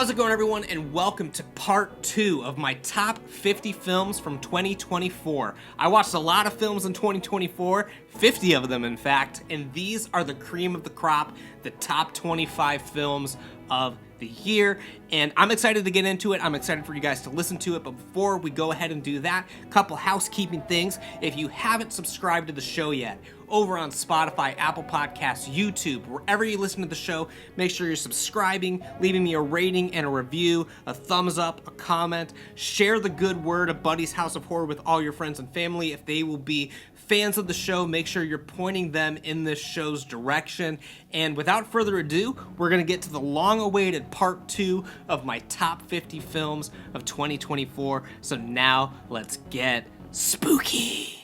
How's it going, everyone, and welcome to part 2 of my top 50 films from 2024. I watched a lot of films in 2024, 50 of them in fact, and these are the cream of the crop, the top 25 films of the year, and I'm excited to get into it. I'm excited for you guys to listen to it, but before we go ahead and do that, a couple housekeeping things. If you haven't subscribed to the show yet, over on Spotify, Apple Podcasts, YouTube, wherever you listen to the show, make sure you're subscribing, leaving me a rating and a review, a thumbs up, a comment. Share the good word of Buddy's House of Horror with all your friends and family. If they will be fans of the show, make sure you're pointing them in this show's direction. And without further ado, we're going to get to the long-awaited part 2 of my top 50 films of 2024. So now, let's get spooky.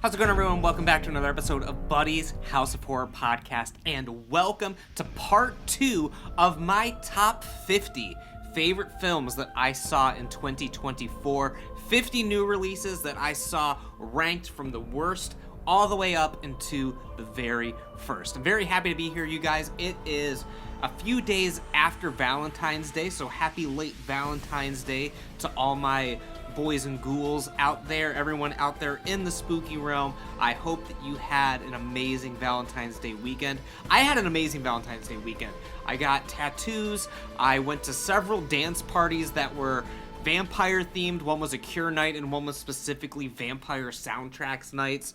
How's it going, everyone? Welcome back to another episode of Buddy's House of Horror podcast, and welcome to part 2 of my top 50 favorite films that I saw in 2024. 50 new releases that I saw ranked from the worst all the way up into the very first. I'm very happy to be here, you guys. It is a few days after Valentine's Day, so happy late Valentine's Day to all my boys and ghouls out there, everyone out there in the spooky realm. I hope that you had an amazing Valentine's Day weekend. I had an amazing Valentine's Day weekend. I got tattoos. I went to several dance parties that were vampire themed. One was a Cure night and one was specifically vampire soundtracks nights.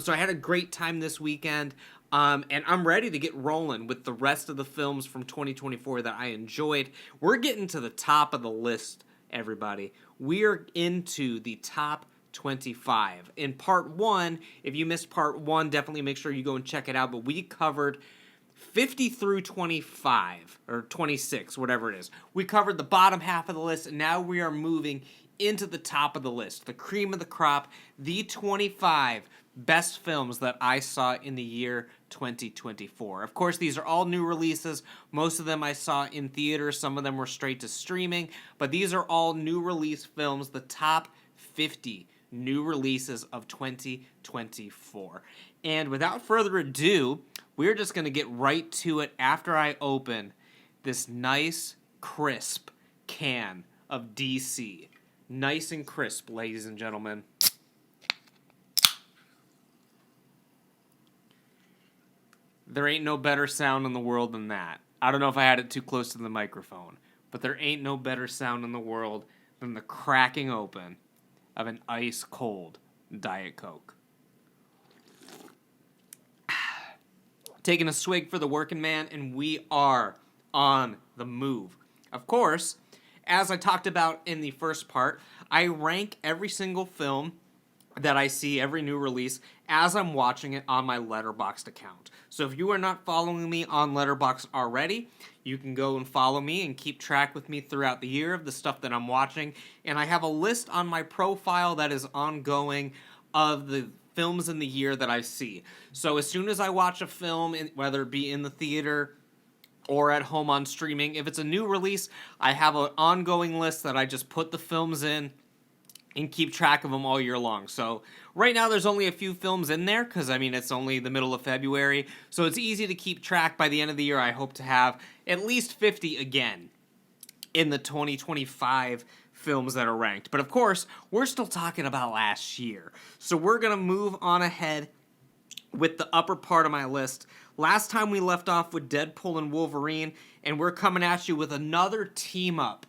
So I had a great time this weekend. And I'm ready to get rolling with the rest of the films from 2024 that I enjoyed. We're getting to the top of the list, everybody. We are into the top 25. In part 1, if you missed part 1, definitely make sure you go and check it out. But we covered 50 through 25, or 26, whatever it is. We covered the bottom half of the list, and now we are moving into the top of the list. The cream of the crop, the 25 best films that I saw in the year 2024. Of course, these are all new releases. Most of them I saw in theaters. Some of them were straight to streaming. But these are all new release films, the top 50 new releases of 2024. And without further ado, we're just going to get right to it after I open this nice, crisp can of DC. Nice and crisp, ladies and gentlemen. There ain't no better sound in the world than that. I don't know if I had it too close to the microphone, but there ain't no better sound in the world than the cracking open of an ice-cold Diet Coke. Taking a swig for the working man, and we are on the move. Of course, as I talked about in the first part, I rank every single film that I see, every new release, as I'm watching it on my Letterboxd account. So if you are not following me on Letterboxd already, you can go and follow me and keep track with me throughout the year of the stuff that I'm watching. And I have a list on my profile that is ongoing of the films in the year that I see. So as soon as I watch a film, whether it be in the theater or at home on streaming, if it's a new release, I have an ongoing list that I just put the films in and keep track of them all year long. So right now there's only a few films in there because, it's only the middle of February. So it's easy to keep track. By the end of the year, I hope to have at least 50 again in the 2025 films that are ranked. But of course, we're still talking about last year. So we're going to move on ahead with the upper part of my list. Last time we left off with Deadpool and Wolverine, and we're coming at you with another team-up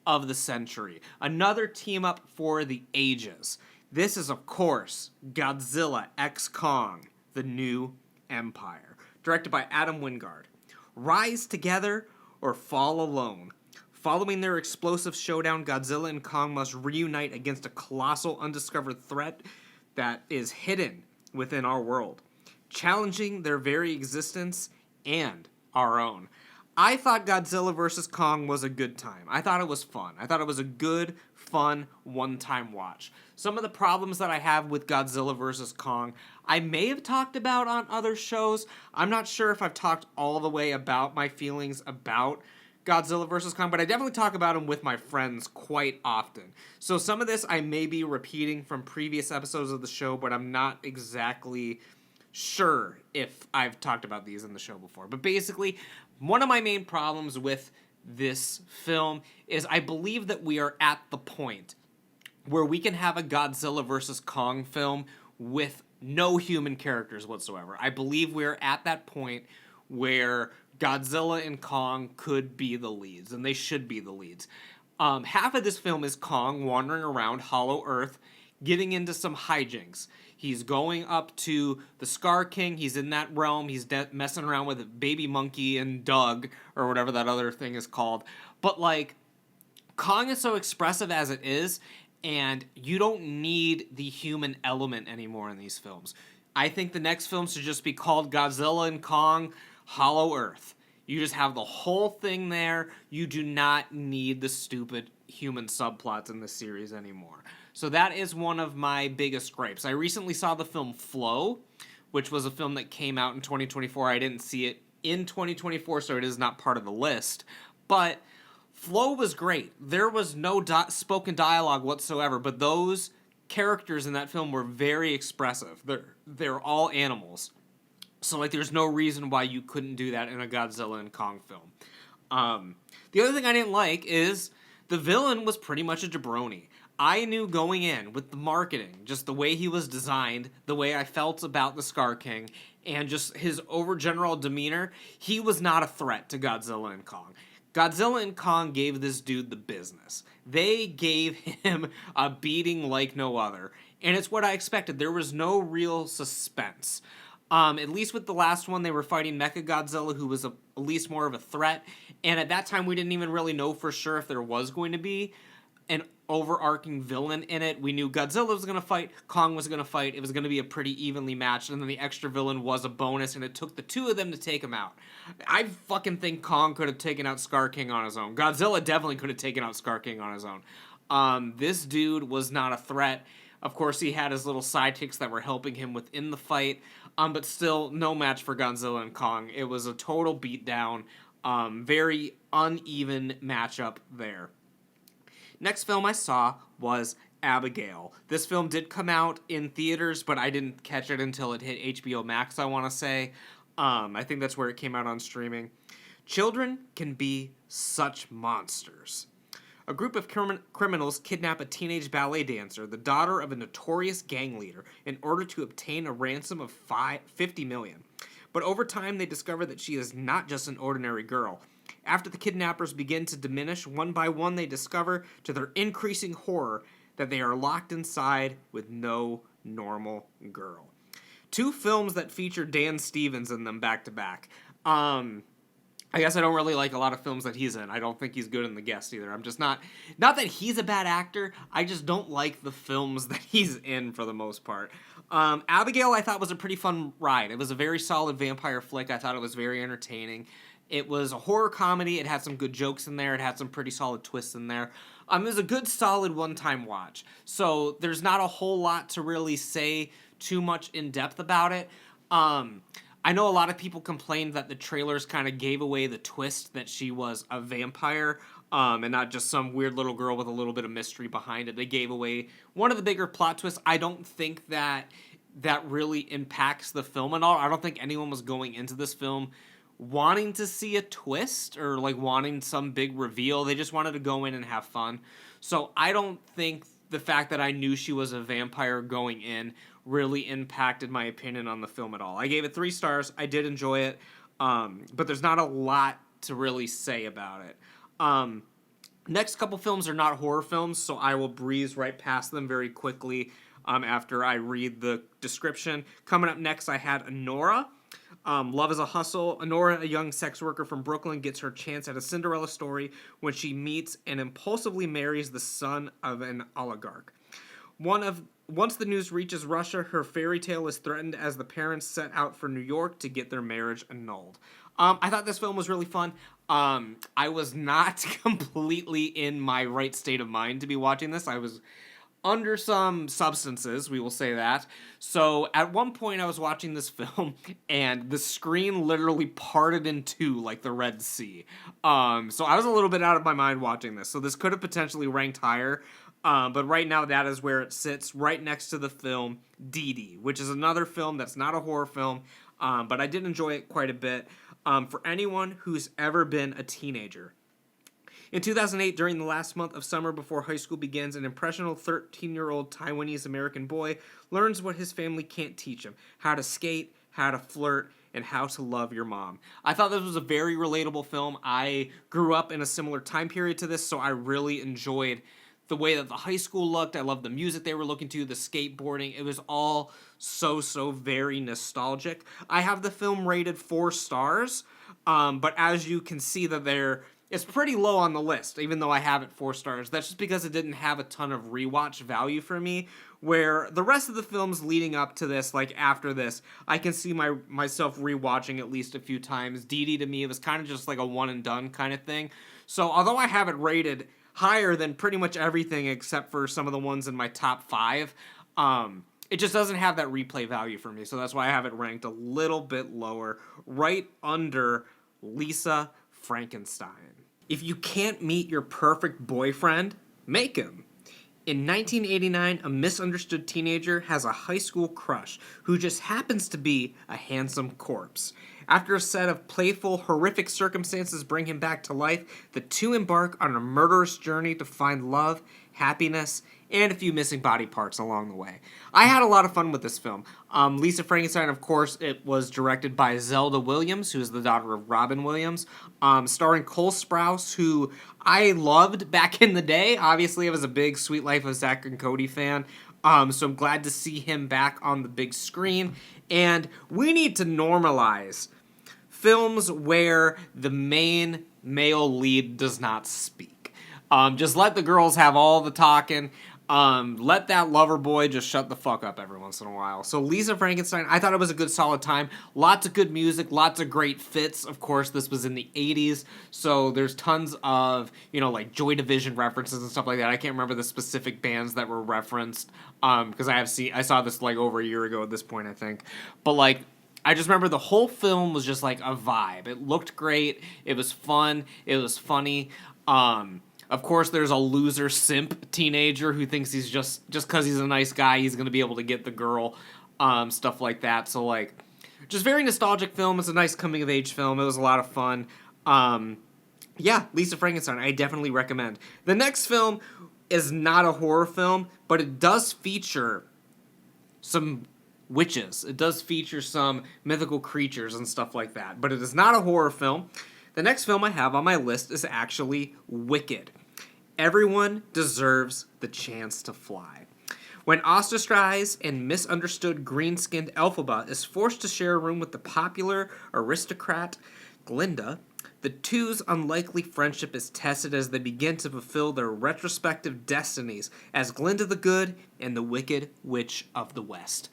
of the century. Another team-up for the ages. This is, of course, Godzilla x Kong, The New Empire. Directed by Adam Wingard. Rise together or fall alone. Following their explosive showdown, Godzilla and Kong must reunite against a colossal undiscovered threat that is hidden within our world, challenging their very existence and our own. I thought Godzilla vs. Kong was a good time. I thought it was fun. I thought it was a good, fun, one-time watch. Some of the problems that I have with Godzilla vs. Kong, I may have talked about on other shows. I'm not sure if I've talked all the way about my feelings about Godzilla vs. Kong, but I definitely talk about him with my friends quite often. So some of this I may be repeating from previous episodes of the show, but I'm not exactly sure if I've talked about these in the show before. But basically, one of my main problems with this film is I believe that we are at the point where we can have a Godzilla vs. Kong film with no human characters whatsoever. I believe we're at that point where Godzilla and Kong could be the leads, and they should be the leads. Half of this film is Kong wandering around Hollow Earth, getting into some hijinks. He's going up to the Scar King. He's in that realm. He's messing around with Baby Monkey and Doug, or whatever that other thing is called. But, like, Kong is so expressive as it is, and you don't need the human element anymore in these films. I think the next film should just be called Godzilla and Kong Hollow Earth. You just have the whole thing there. You do not need the stupid human subplots in the series anymore. So that is one of my biggest gripes. I recently saw the film Flow, which was a film that came out in 2024. I didn't see it in 2024, so it is not part of the list. But Flow was great. There was no spoken dialogue whatsoever, but those characters in that film were very expressive. They're all animals. So, like, there's no reason why you couldn't do that in a Godzilla and Kong film. The other thing I didn't like is the villain was pretty much a jabroni. I knew going in with the marketing, just the way he was designed, the way I felt about the Scar King, and just his overgeneral demeanor, he was not a threat to Godzilla and Kong. Godzilla and Kong gave this dude the business. They gave him a beating like no other. And it's what I expected. There was no real suspense. At least with the last one, they were fighting Mechagodzilla, who was at least more of a threat. And at that time, we didn't even really know for sure if there was going to be an overarching villain in it. We knew Godzilla was going to fight, Kong was going to fight. It was going to be a pretty evenly matched, and then the extra villain was a bonus, and it took the two of them to take him out. I fucking think Kong could have taken out Scar King on his own. Godzilla definitely could have taken out Scar King on his own. This dude was not a threat. Of course, he had his little sidekicks that were helping him within the fight, but still no match for Godzilla and Kong. It was a total beatdown, very uneven matchup there. Next film I saw was Abigail. This film did come out in theaters, but I didn't catch it until it hit HBO Max, I want to say. I think that's where it came out on streaming. Children can be such monsters. A group of criminals kidnap a teenage ballet dancer, the daughter of a notorious gang leader, in order to obtain a ransom of $50 million. But over time, they discover that she is not just an ordinary girl. After the kidnappers begin to diminish, one by one they discover, to their increasing horror, that they are locked inside with no normal girl. Two films that feature Dan Stevens in them back to back. I guess I don't really like a lot of films that he's in. I don't think he's good in The Guest either. I'm just not that he's a bad actor, I just don't like the films that he's in for the most part. Abigail I thought was a pretty fun ride. It was a very solid vampire flick. I thought it was very entertaining. It was a horror comedy. It had some good jokes in there. It had some pretty solid twists in there. It was a good, solid one-time watch. So there's not a whole lot to really say too much in depth about it. I know a lot of people complained that the trailers kind of gave away the twist that she was a vampire, and not just some weird little girl with a little bit of mystery behind it. They gave away one of the bigger plot twists. I don't think that really impacts the film at all. I don't think anyone was going into this film wanting to see a twist or like wanting some big reveal. They just wanted to go in and have fun. So I don't think the fact that I knew she was a vampire going in really impacted my opinion on the film at all. I gave it 3 stars. I did enjoy it, but there's not a lot to really say about it. Next couple films are not horror films, so I will breeze right past them very quickly after I read the description. Coming up next, I had Honora. Love is a Hustle. Honora, a young sex worker from Brooklyn, gets her chance at a Cinderella story when she meets and impulsively marries the son of an oligarch. Once the news reaches Russia, her fairy tale is threatened as the parents set out for New York to get their marriage annulled. I thought this film was really fun. I was not completely in my right state of mind to be watching this. I was under some substances, we will say that. So at one point I was watching this film and the screen literally parted in two like the Red Sea. So I was a little bit out of my mind watching this. So this could have potentially ranked higher. But right now that is where it sits, right next to the film Dee Dee, which is another film that's not a horror film, but I did enjoy it quite a bit. For anyone who's ever been a teenager. In 2008, during the last month of summer before high school begins, an impressionable 13-year-old Taiwanese American boy learns what his family can't teach him: how to skate, how to flirt, and how to love your mom. I thought this was a very relatable film. I grew up in a similar time period to this, so I really enjoyed the way that the high school looked. I loved the music they were looking to, the skateboarding. It was all so very nostalgic. I have the film rated 4 stars, but as you can see that it's pretty low on the list, even though I have it 4 stars. That's just because it didn't have a ton of rewatch value for me, where the rest of the films leading up to this, like after this, I can see myself rewatching at least a few times. Dee Dee to me, it was kind of just like a one and done kind of thing. So although I have it rated higher than pretty much everything except for some of the ones in my top 5, it just doesn't have that replay value for me. So that's why I have it ranked a little bit lower, right under Lisa Frankenstein. If you can't meet your perfect boyfriend, make him. In 1989, a misunderstood teenager has a high school crush who just happens to be a handsome corpse. After a set of playful, horrific circumstances bring him back to life, the two embark on a murderous journey to find love, happiness, and a few missing body parts along the way. I had a lot of fun with this film. Lisa Frankenstein, of course, it was directed by Zelda Williams, who is the daughter of Robin Williams, starring Cole Sprouse, who I loved back in the day. Obviously, I was a big Sweet Life of Zack and Cody fan, so I'm glad to see him back on the big screen. And we need to normalize films where the main male lead does not speak. Just let the girls have all the talking. Let that lover boy just shut the fuck up every once in a while. So Lisa Frankenstein, I thought it was a good solid time. Lots of good music, lots of great fits. Of course, this was in the 80s, so there's tons of, like Joy Division references and stuff like that. I can't remember the specific bands that were referenced, because I saw this like over a year ago at this point, I think. But like, I just remember the whole film was just like a vibe. It looked great. It was fun. It was funny. Of course, there's a loser simp teenager who thinks he's just because he's a nice guy, he's going to be able to get the girl, stuff like that. So, like, just very nostalgic film. It's a nice coming-of-age film. It was a lot of fun. Yeah, Lisa Frankenstein, I definitely recommend. The next film is not a horror film, but it does feature some witches. It does feature some mythical creatures and stuff like that, but it is not a horror film. The next film I have on my list is actually Wicked. Everyone deserves the chance to fly. When ostracized and misunderstood green-skinned Elphaba is forced to share a room with the popular aristocrat Glinda, the two's unlikely friendship is tested as they begin to fulfill their retrospective destinies as Glinda the Good and the Wicked Witch of the West.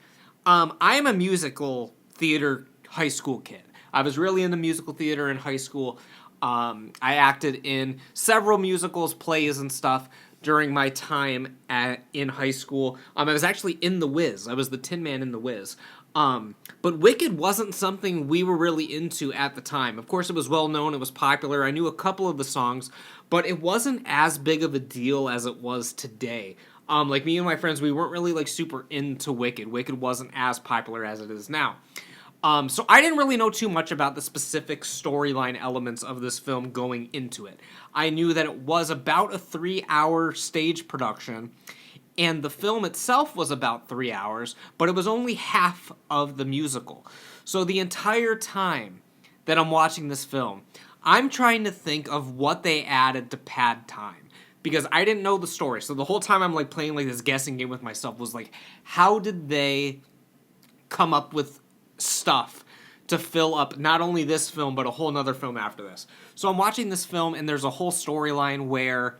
I am a musical theater high school kid. I was really into musical theater in high school. I acted in several musicals, plays, and stuff during my time in high school. I was actually in The Wiz. I was the Tin Man in The Wiz. But Wicked wasn't something we were really into at the time. Of course, it was well known. It was popular. I knew a couple of the songs, but it wasn't as big of a deal as it was today. Like me and my friends, we weren't really like super into Wicked. Wicked wasn't as popular as it is now. So I didn't really know too much about the specific storyline elements of this film going into it. I knew that it was about a 3-hour stage production, and the film itself was about 3 hours, but it was only half of the musical. So the entire time that I'm watching this film, I'm trying to think of what they added to pad time, because I didn't know the story. So the whole time I'm like playing like this guessing game with myself was like, how did they come up with stuff to fill up not only this film but a whole nother film after this? So I'm watching this film and there's a whole storyline where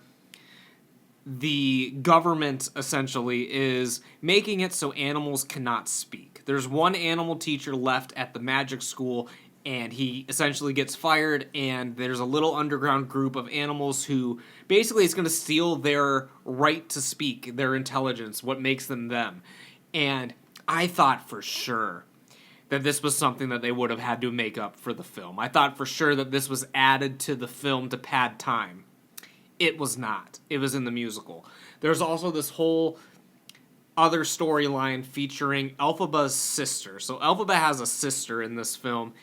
the government essentially is making it so animals cannot speak. There's one animal teacher left at the magic school, and he essentially gets fired, and there's a little underground group of animals who basically is going to steal their right to speak, their intelligence, what makes them them. And I thought for sure that this was something that they would have had to make up for the film. I thought for sure that this was added to the film to pad time. It was not. It was in the musical. There's also this whole other storyline featuring Elphaba's sister. So Elphaba has a sister in this film,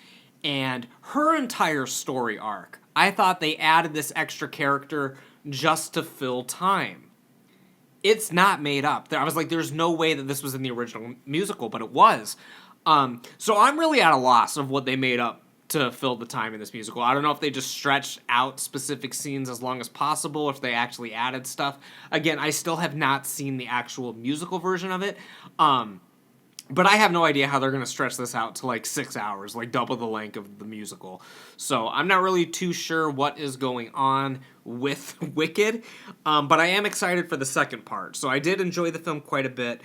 and her entire story arc, I thought they added this extra character just to fill time. It's not made up. I was like, there's no way that this was in the original musical, but it was. So I'm really at a loss of what they made up to fill the time in this musical. I don't know if they just stretched out specific scenes as long as possible, if they actually added stuff. Again, I still have not seen the actual musical version of it. But I have no idea how they're going to stretch this out to like 6 hours, like double the length of the musical. So I'm not really too sure what is going on with Wicked, but I am excited for the second part. So I did enjoy the film quite a bit.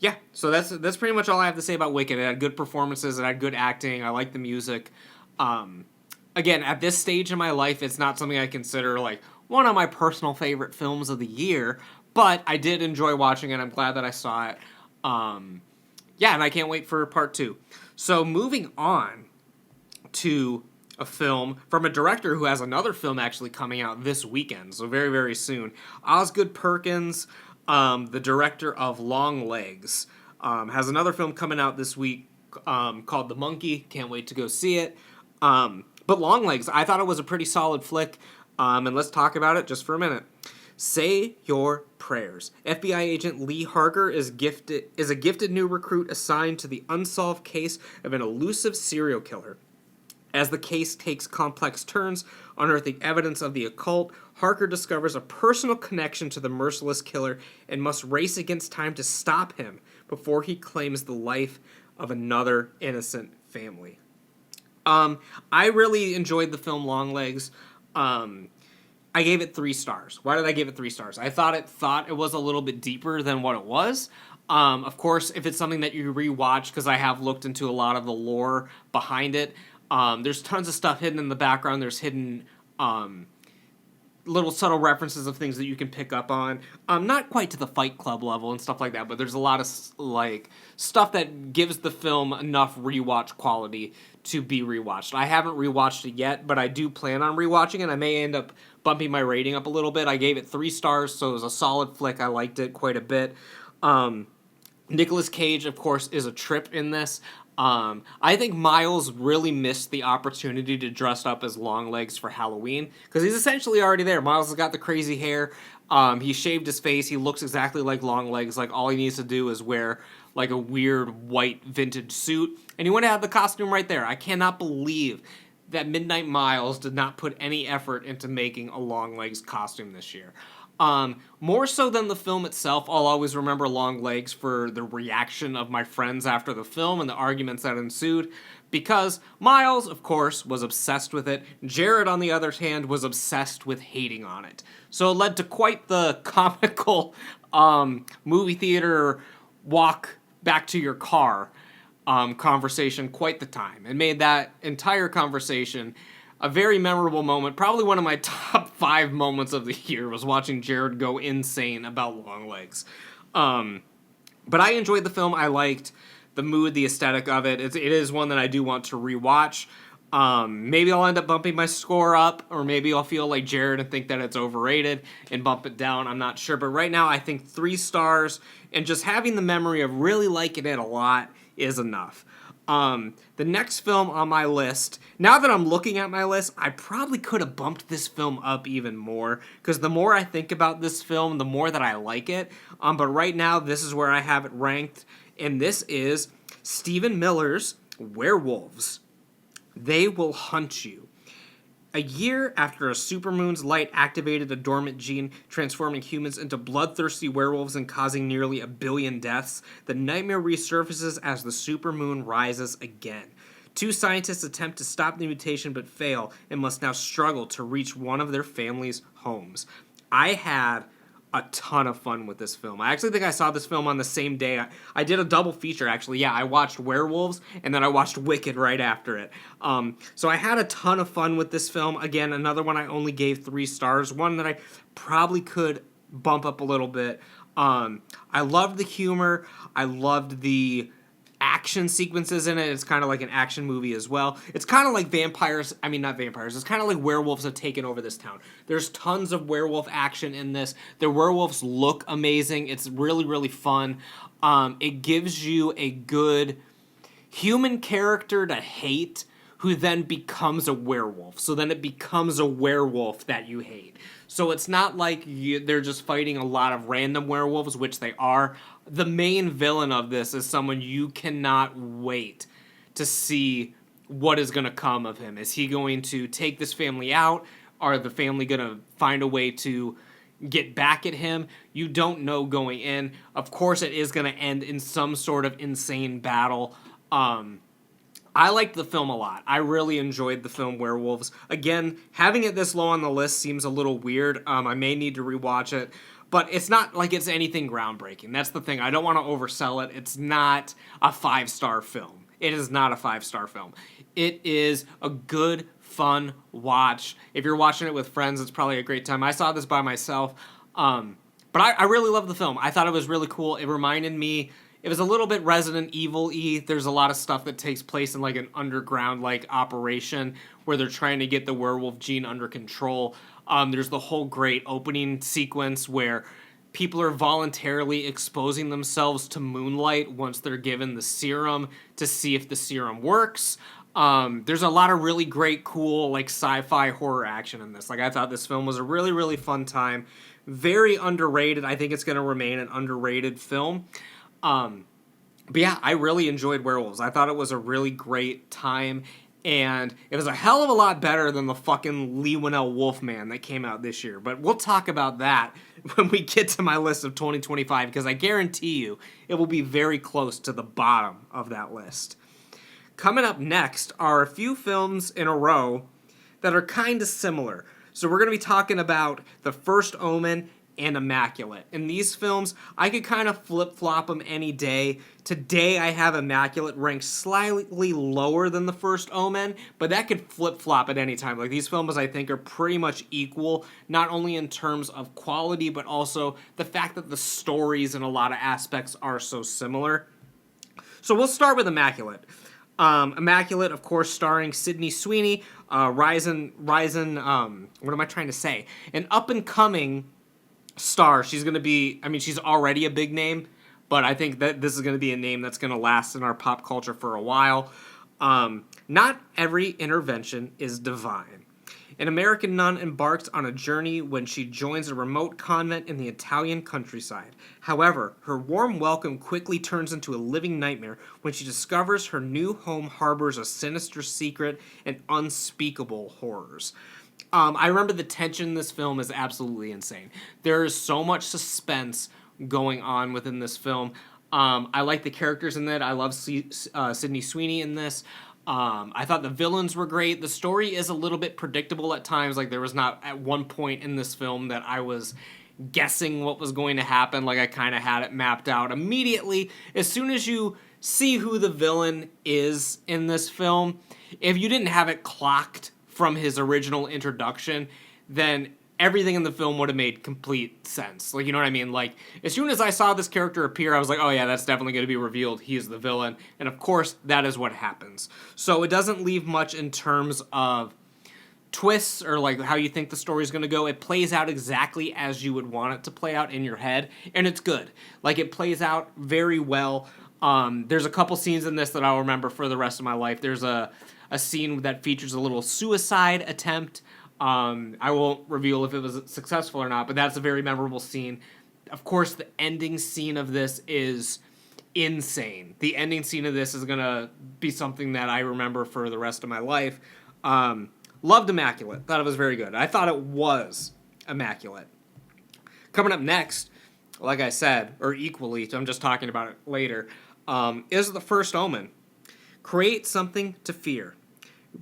Yeah, so that's pretty much all I have to say about Wicked. It had good performances, it had good acting, I like the music. Again, at this stage in my life, it's not something I consider like one of my personal favorite films of the year, but I did enjoy watching it. I'm glad that I saw it. Yeah, and I can't wait for part 2. So moving on to a film from a director who has another film actually coming out this weekend, so very, very soon. Osgood Perkins, the director of Long Legs, has another film coming out this week called The Monkey. Can't wait to go see it. But Long Legs, I thought it was a pretty solid flick, and let's talk about it just for a minute. Say your prayers. FBI agent Lee Harker is a gifted new recruit assigned to the unsolved case of an elusive serial killer. As the case takes complex turns, unearthing evidence of the occult, Harker discovers a personal connection to the merciless killer and must race against time to stop him before he claims the life of another innocent family. I really enjoyed the film Long Legs. I gave it 3 stars. Why did I give it 3 stars? I thought it was a little bit deeper than what it was. Of course, if it's something that you rewatch, because I have looked into a lot of the lore behind it, there's tons of stuff hidden in the background. There's hidden little subtle references of things that you can pick up on. Not quite to the Fight Club level and stuff like that, but there's a lot of like stuff that gives the film enough rewatch quality to be rewatched. I haven't rewatched it yet, but I do plan on rewatching it. I may end up bumping my rating up a little bit. I gave it 3 stars, so it was a solid flick. I liked it quite a bit. Nicolas Cage, of course, is a trip in this. I think Miles really missed the opportunity to dress up as Long Legs for Halloween, because he's essentially already there. Miles has got the crazy hair. He shaved his face. He looks exactly like Long Legs. Like, all he needs to do is wear like a weird white vintage suit, and he would have the costume right there. I cannot believe that Midnight Miles did not put any effort into making a Long Legs costume this year. More so than the film itself, I'll always remember Long Legs for the reaction of my friends after the film and the arguments that ensued, because Miles, of course, was obsessed with it. Jared, on the other hand, was obsessed with hating on it. So it led to quite the comical movie theater walk back to your car conversation quite the time, and made that entire conversation a very memorable moment. Probably one of my top 5 moments of the year was watching Jared go insane about Long Legs. But I enjoyed the film. I liked the mood, the aesthetic of it. It is one that I do want to rewatch. Maybe I'll end up bumping my score up, or maybe I'll feel like Jared and think that it's overrated and bump it down. I'm not sure. But right now, I think 3 stars, and just having the memory of really liking it a lot is enough. The next film on my list, now that I'm looking at my list, I probably could have bumped this film up even more, because the more I think about this film, the more that I like it. But right now, this is where I have it ranked, and this is Stephen Miller's Werewolves. They Will Hunt You. A year after a supermoon's light activated a dormant gene, transforming humans into bloodthirsty werewolves and causing nearly 1 billion deaths, the nightmare resurfaces as the supermoon rises again. 2 scientists attempt to stop the mutation but fail, and must now struggle to reach one of their family's homes. I had a ton of fun with this film. I actually think I saw this film on the same day. I did a double feature, actually. Yeah, I watched Werewolves, and then I watched Wicked right after it. So I had a ton of fun with this film. Again, another one I only gave 3 stars. One that I probably could bump up a little bit. I loved the humor. I loved the action sequences in it. It's kind of like an action movie as well. It's kind of like not vampires. It's kind of like werewolves have taken over this town. There's tons of werewolf action in this. The werewolves look amazing. It's really, really fun. It gives you a good human character to hate who then becomes a werewolf. So then it becomes a werewolf that you hate. So it's not like they're just fighting a lot of random werewolves, which they are. The main villain of this is someone you cannot wait to see what is going to come of him. Is he going to take this family out? Are the family going to find a way to get back at him? You don't know going in. Of course, it is going to end in some sort of insane battle. I liked the film a lot. I really enjoyed the film Werewolves. Again, having it this low on the list seems a little weird. I may need to rewatch it. But it's not like it's anything groundbreaking. That's the thing. I don't want to oversell it. It's not a 5-star film. It is not a 5-star film. It is a good, fun watch. If you're watching it with friends, it's probably a great time. I saw this by myself. But I really loved the film. I thought it was really cool. It reminded me... It was a little bit Resident Evil-y. There's a lot of stuff that takes place in like an underground like operation where they're trying to get the werewolf gene under control. There's the whole great opening sequence where people are voluntarily exposing themselves to moonlight once they're given the serum to see if the serum works. There's a lot of really great, cool, like sci-fi horror action in this. Like I thought this film was a really, really fun time. Very underrated. I think it's going to remain an underrated film. But yeah, I really enjoyed Werewolves. I thought it was a really great time, and it was a hell of a lot better than the fucking Lee Winnell Wolfman that came out this year. But we'll talk about that when we get to my list of 2025, because I guarantee you it will be very close to the bottom of that list. Coming up next are a few films in a row that are kind of similar. So we're going to be talking about The First Omen and Immaculate. In these films, I could kind of flip-flop them any day. Today, I have Immaculate ranked slightly lower than The First Omen, but that could flip-flop at any time. Like, these films, I think, are pretty much equal, not only in terms of quality, but also the fact that the stories in a lot of aspects are so similar. So we'll start with Immaculate. Immaculate, of course, starring Sydney Sweeney, what am I trying to say? An up-and-coming star. She's going to be, she's already a big name, but I think that this is going to be a name that's going to last in our pop culture for a while. Not every intervention is divine. An American nun embarks on a journey when she joins a remote convent in the Italian countryside. However, her warm welcome quickly turns into a living nightmare when she discovers her new home harbors a sinister secret and unspeakable horrors. I remember the tension in this film is absolutely insane. There is so much suspense going on within this film. I like the characters in it. I love Sydney Sweeney in this. I thought the villains were great. The story is a little bit predictable at times. Like, there was not at one point in this film that I was guessing what was going to happen. Like, I kind of had it mapped out immediately. As soon as you see who the villain is in this film, if you didn't have it clocked from his original introduction, then everything in the film would have made complete sense. Like, you know what I mean? Like, as soon as I saw this character appear, I was like, oh yeah, that's definitely going to be revealed. He is the villain. And of course, that is what happens. So it doesn't leave much in terms of twists or like how you think the story is going to go. It plays out exactly as you would want it to play out in your head, and it's good. Like, it plays out very well. There's a couple scenes in this that I'll remember for the rest of my life. There's a scene that features a little suicide attempt. I won't reveal if it was successful or not, but that's a very memorable scene. Of course, the ending scene of this is insane. The ending scene of this is going to be something that I remember for the rest of my life. Loved Immaculate. Thought it was very good. I thought it was immaculate. Coming up next, like I said, or equally, I'm just talking about it later, is The First Omen. Create something to fear.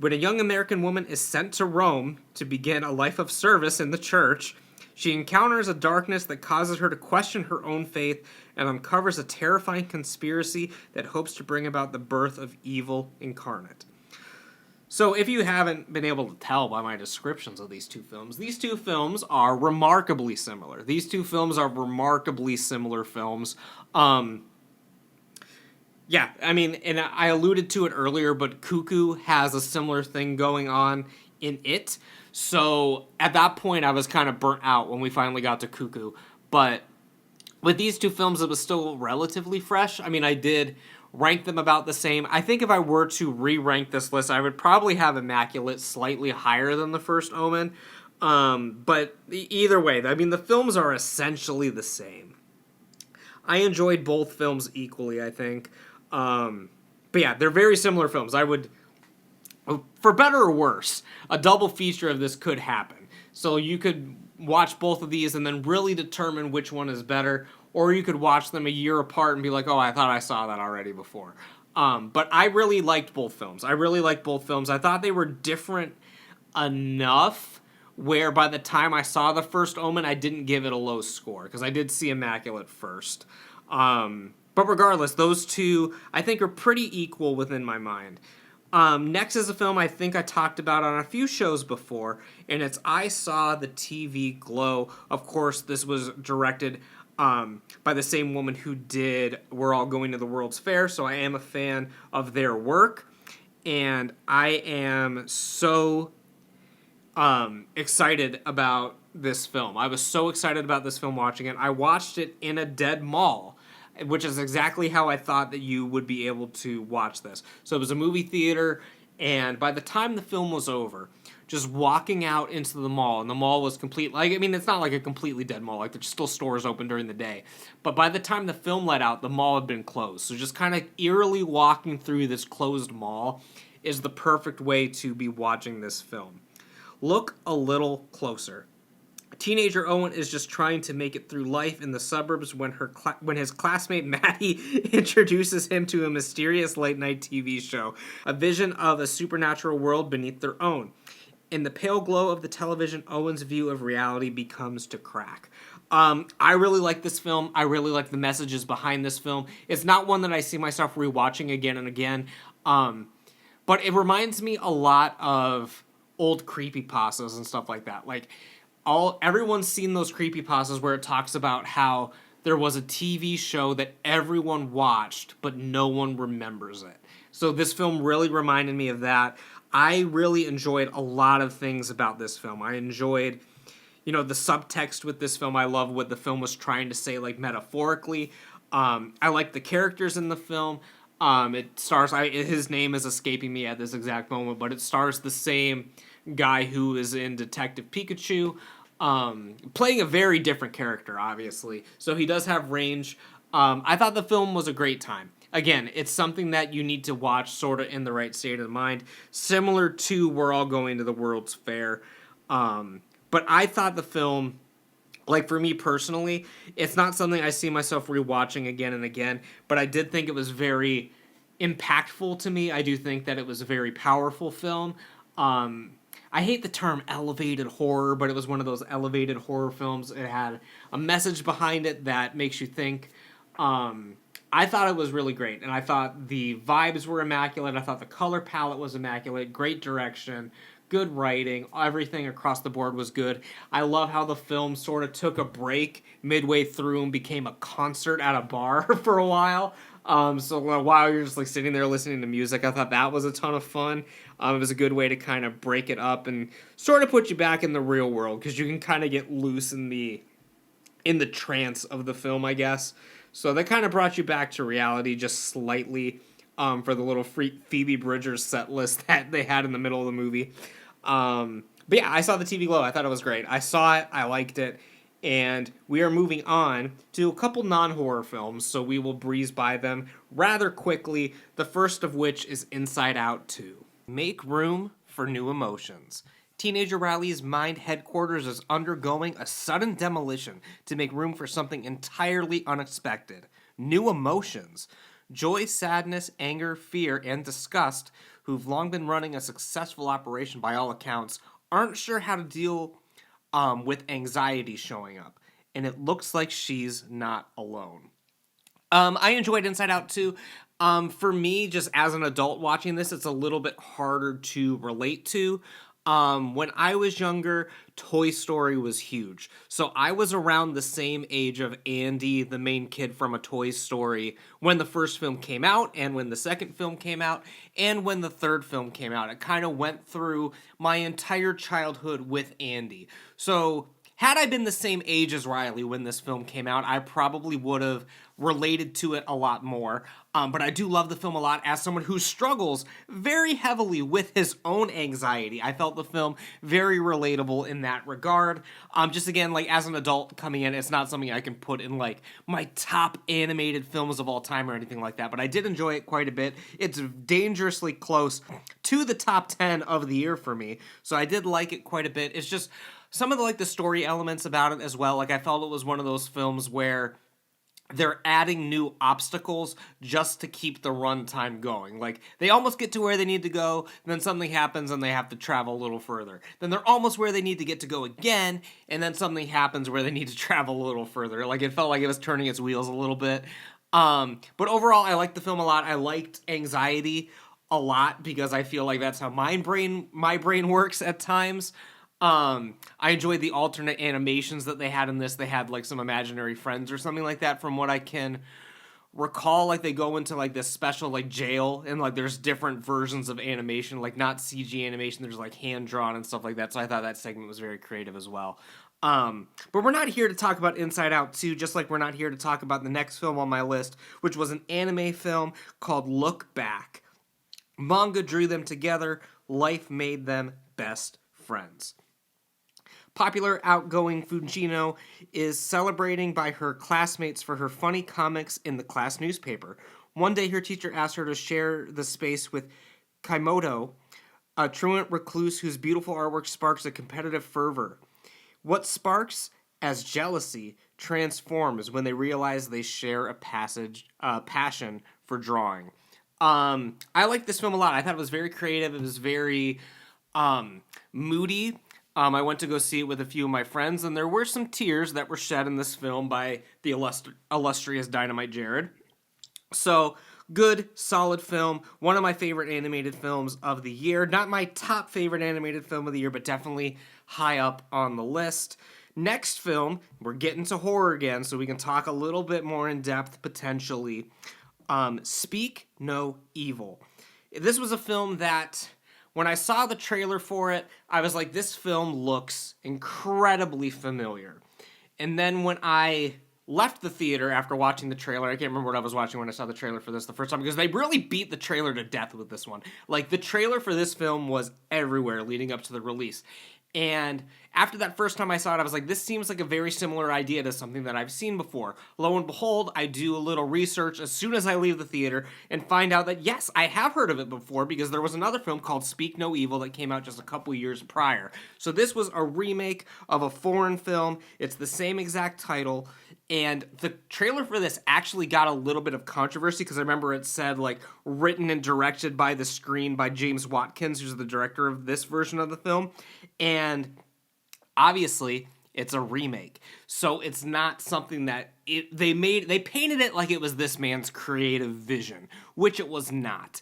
When a young American woman is sent to Rome to begin a life of service in the church, She encounters a darkness that causes her to question her own faith and uncovers a terrifying conspiracy that hopes to bring about the birth of evil incarnate. So if you haven't been able to tell by my descriptions of these two films are remarkably similar. These two films are remarkably similar films. Yeah, I mean, and I alluded to it earlier, but Cuckoo has a similar thing going on in it. So at that point, I was kind of burnt out when we finally got to Cuckoo. But with these two films, it was still relatively fresh. I mean, I did rank them about the same. I think if I were to re-rank this list, I would probably have Immaculate slightly higher than The First Omen. But either way, I mean, the films are essentially the same. I enjoyed both films equally, I think. But yeah, they're very similar films. I would, for better or worse, a double feature of this could happen. So you could watch both of these and then really determine which one is better, or you could watch them a year apart and be like, oh, I thought I saw that already before. But I really liked both films. I thought they were different enough where by the time I saw The First Omen, I didn't give it a low score, because I did see Immaculate first. But regardless, those two, I think, are pretty equal within my mind. Next is a film I think I talked about on a few shows before, and it's I Saw the TV Glow. Of course, this was directed by the same woman who did We're All Going to the World's Fair, so I am a fan of their work, and I am so excited about this film. I was so excited about this film watching it. I watched it in a dead mall, which is exactly how I thought that you would be able to watch this. So it was a movie theater, and by the time the film was over, just walking out into the mall, and the mall was complete, like, I mean, it's not like a completely dead mall, like, there's still stores open during the day, but by the time the film let out, the mall had been closed. So just kind of eerily walking through this closed mall is the perfect way to be watching this film. Look a little closer. Teenager Owen is just trying to make it through life in the suburbs when his classmate Maddie introduces him to a mysterious late-night TV show, a vision of a supernatural world beneath their own. In the pale glow of the television, Owen's view of reality becomes to crack. I really like this film. I really like the messages behind this film. It's not one that I see myself rewatching again and again, but it reminds me a lot of old creepypastas and stuff like that. Like, everyone's seen those creepypastas where it talks about how there was a TV show that everyone watched, but no one remembers it. So this film really reminded me of that. I really enjoyed a lot of things about this film. I enjoyed, the subtext with this film. I love what the film was trying to say, like, metaphorically. I like the characters in the film. It stars, his name is escaping me at this exact moment, but it stars the same guy who is in Detective Pikachu, playing a very different character, obviously. So he does have range. I thought the film was a great time. Again, it's something that you need to watch sort of in the right state of mind, similar to We're All Going to the World's Fair. But I thought the film, like, for me personally, it's not something I see myself rewatching again and again, but I did think it was very impactful to me. I do think that it was a very powerful film. I hate the term elevated horror, but it was one of those elevated horror films. It had a message behind it that makes you think. I thought it was really great, and I thought the vibes were immaculate. I thought the color palette was immaculate, great direction, good writing, everything across the board was good. I love how the film sort of took a break midway through and became a concert at a bar for a while. So while you're just like sitting there listening to music, I thought that was a ton of fun. It was a good way to kind of break it up and sort of put you back in the real world, because you can kind of get loose in the trance of the film, I guess. So that kind of brought you back to reality just slightly, for the little Phoebe Bridgers set list that they had in the middle of the movie. But yeah, I saw the TV Glow. I thought it was great. I saw it. I liked it. And we are moving on to a couple non-horror films, so we will breeze by them rather quickly, the first of which is Inside Out 2. Make room for new emotions. Teenager Riley's mind headquarters is undergoing a sudden demolition to make room for something entirely unexpected. New emotions. Joy, sadness, anger, fear, and disgust, who've long been running a successful operation by all accounts, aren't sure how to deal with anxiety showing up. And it looks like she's not alone. I enjoyed Inside Out too. For me, just as an adult watching this, it's a little bit harder to relate to. When I was younger, Toy Story was huge. So I was around the same age of Andy, the main kid from A Toy Story, when the first film came out, and when the second film came out, and when the third film came out. It kind of went through my entire childhood with Andy. So had I been the same age as Riley when this film came out, I probably would have related to it a lot more. But I do love the film a lot as someone who struggles very heavily with his own anxiety. I felt the film very relatable in that regard. Just again, like as an adult coming in, it's not something I can put in like my top animated films of all time or anything like that. But I did enjoy it quite a bit. It's dangerously close to the top 10 of the year for me. So I did like it quite a bit. It's just some of the story elements about it as well. Like I felt it was one of those films where they're adding new obstacles just to keep the runtime going. Like, they almost get to where they need to go, then something happens and they have to travel a little further. Then they're almost where they need to get to go again, and then something happens where they need to travel a little further. Like, it felt like it was turning its wheels a little bit. But overall, I liked the film a lot. I liked Anxiety a lot because I feel like that's how my brain works at times. I enjoyed the alternate animations that they had in this. They had like some imaginary friends or something like that from what I can recall. Like they go into like this special like jail and like there's different versions of animation, like not CG animation, there's like hand drawn and stuff like that. So I thought that segment was very creative as well. But we're not here to talk about Inside Out 2, just like we're not here to talk about the next film on my list, which was an anime film called Look Back. Manga drew them together, life made them best friends. Popular outgoing Fujino is celebrating by her classmates for her funny comics in the class newspaper. One day her teacher asked her to share the space with Kaimoto, a truant recluse whose beautiful artwork sparks a competitive fervor. What sparks as jealousy transforms when they realize they share a passion for drawing. I like this film a lot. I thought it was very creative. It was very moody. I went to go see it with a few of my friends, and there were some tears that were shed in this film by the illustrious Dynamite Jared. So, good, solid film. One of my favorite animated films of the year. Not my top favorite animated film of the year, but definitely high up on the list. Next film, we're getting to horror again, so we can talk a little bit more in depth, potentially. Speak No Evil. This was a film that, when I saw the trailer for it, I was like, this film looks incredibly familiar. And then when I left the theater after watching the trailer, I can't remember what I was watching when I saw the trailer for this the first time, because they really beat the trailer to death with this one. Like, the trailer for this film was everywhere leading up to the release. And after that first time I saw it, I was like, this seems like a very similar idea to something that I've seen before. Lo and behold, I do a little research as soon as I leave the theater and find out that, yes, I have heard of it before because there was another film called Speak No Evil that came out just a couple years prior. So this was a remake of a foreign film. It's the same exact title. And the trailer for this actually got a little bit of controversy because I remember it said, like, written and directed by the screen by James Watkins, who's the director of this version of the film. And obviously, it's a remake. So it's not something that they painted it like it was this man's creative vision, which it was not.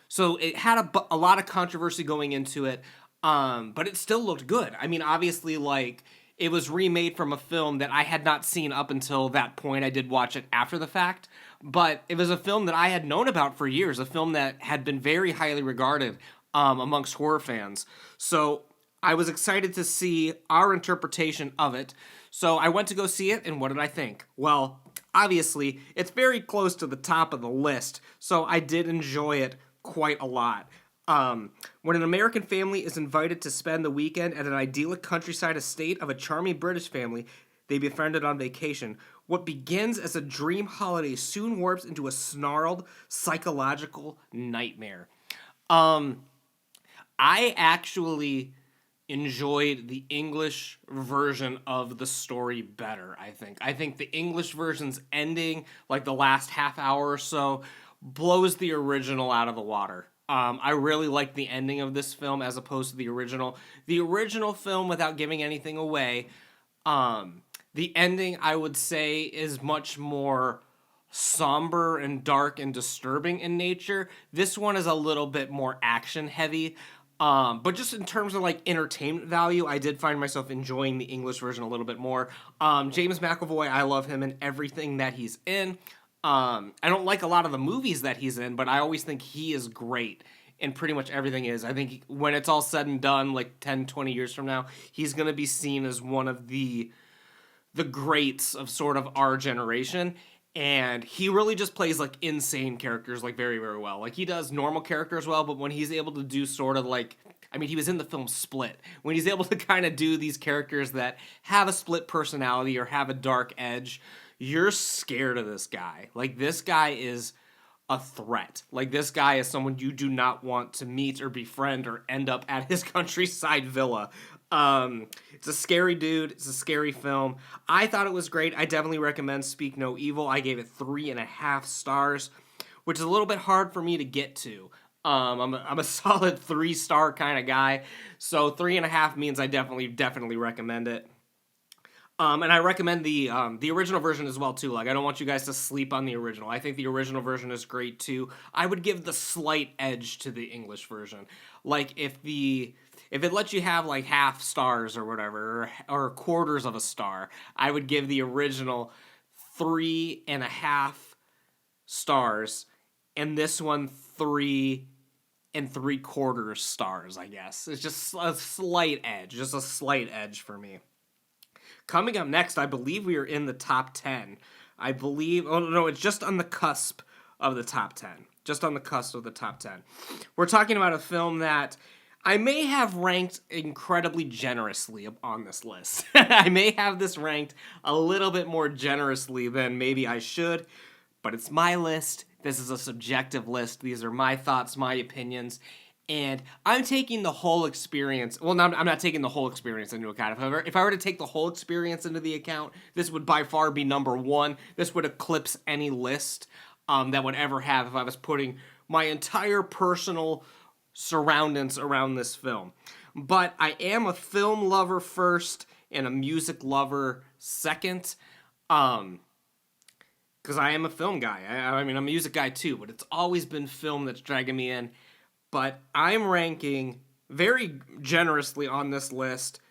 So it had a lot of controversy going into it, but it still looked good. I mean, obviously, like, it was remade from a film that I had not seen up until that point. I did watch it after the fact, but it was a film that I had known about for years, a film that had been very highly regarded amongst horror fans. So I was excited to see our interpretation of it. So I went to go see it, and what did I think? Well, obviously, it's very close to the top of the list, so I did enjoy it quite a lot. When an American family is invited to spend the weekend at an idyllic countryside estate of a charming British family they befriended on vacation, what begins as a dream holiday soon warps into a snarled psychological nightmare. I actually enjoyed the English version of the story better, I think. I think the English version's ending, like the last half hour or so, blows the original out of the water. I really like the ending of this film as opposed to the original. The original film, without giving anything away, um, the ending I would say is much more somber and dark and disturbing in nature. This one is a little bit more action heavy. But just in terms of like entertainment value, I did find myself enjoying the English version a little bit more. James McAvoy, I love him in everything that he's in. I don't like a lot of the movies that he's in, but I always think he is great in pretty much everything is. I think when it's all said and done, like 10, 20 years from now, he's going to be seen as one of the greats of sort of our generation. And he really just plays like insane characters like very, very well. Like he does normal characters well, but when he's able to do sort of like, I mean, he was in the film Split. When he's able to kind of do these characters that have a split personality or have a dark edge, you're scared of this guy. Like this guy is a threat. Like this guy is someone you do not want to meet or befriend or end up at his countryside villa. It's a scary dude. It's a scary film. I thought it was great. I definitely recommend Speak No Evil. I gave it 3.5 stars, which is a little bit hard for me to get to. I'm a solid 3-star kind of guy, so 3.5 means I definitely recommend it. And I recommend the original version as well too. Like I don't want you guys to sleep on the original. I think the original version is great too. I would give the slight edge to the English version. Like if it lets you have like half stars or whatever, or quarters of a star, I would give the original 3.5 stars, and this one 3.75 stars. I guess it's just a slight edge for me. Coming up next, I believe we are in the top 10. I believe, oh no, it's just on the cusp of the top 10. Just on the cusp of the top 10. We're talking about a film that I may have ranked incredibly generously on this list. I may have this ranked a little bit more generously than maybe I should, but it's my list. This is a subjective list. These are my thoughts, my opinions, and I'm taking the whole experience. Well, no, I'm not taking the whole experience into account. If I were to take the whole experience into the account, this would by far be number one. This would eclipse any list that would ever have if I was putting my entire personal surroundings around this film. But I am a film lover first and a music lover second. Because I am a film guy. I mean, I'm a music guy too, but it's always been film that's dragging me in. But I'm ranking very generously on this list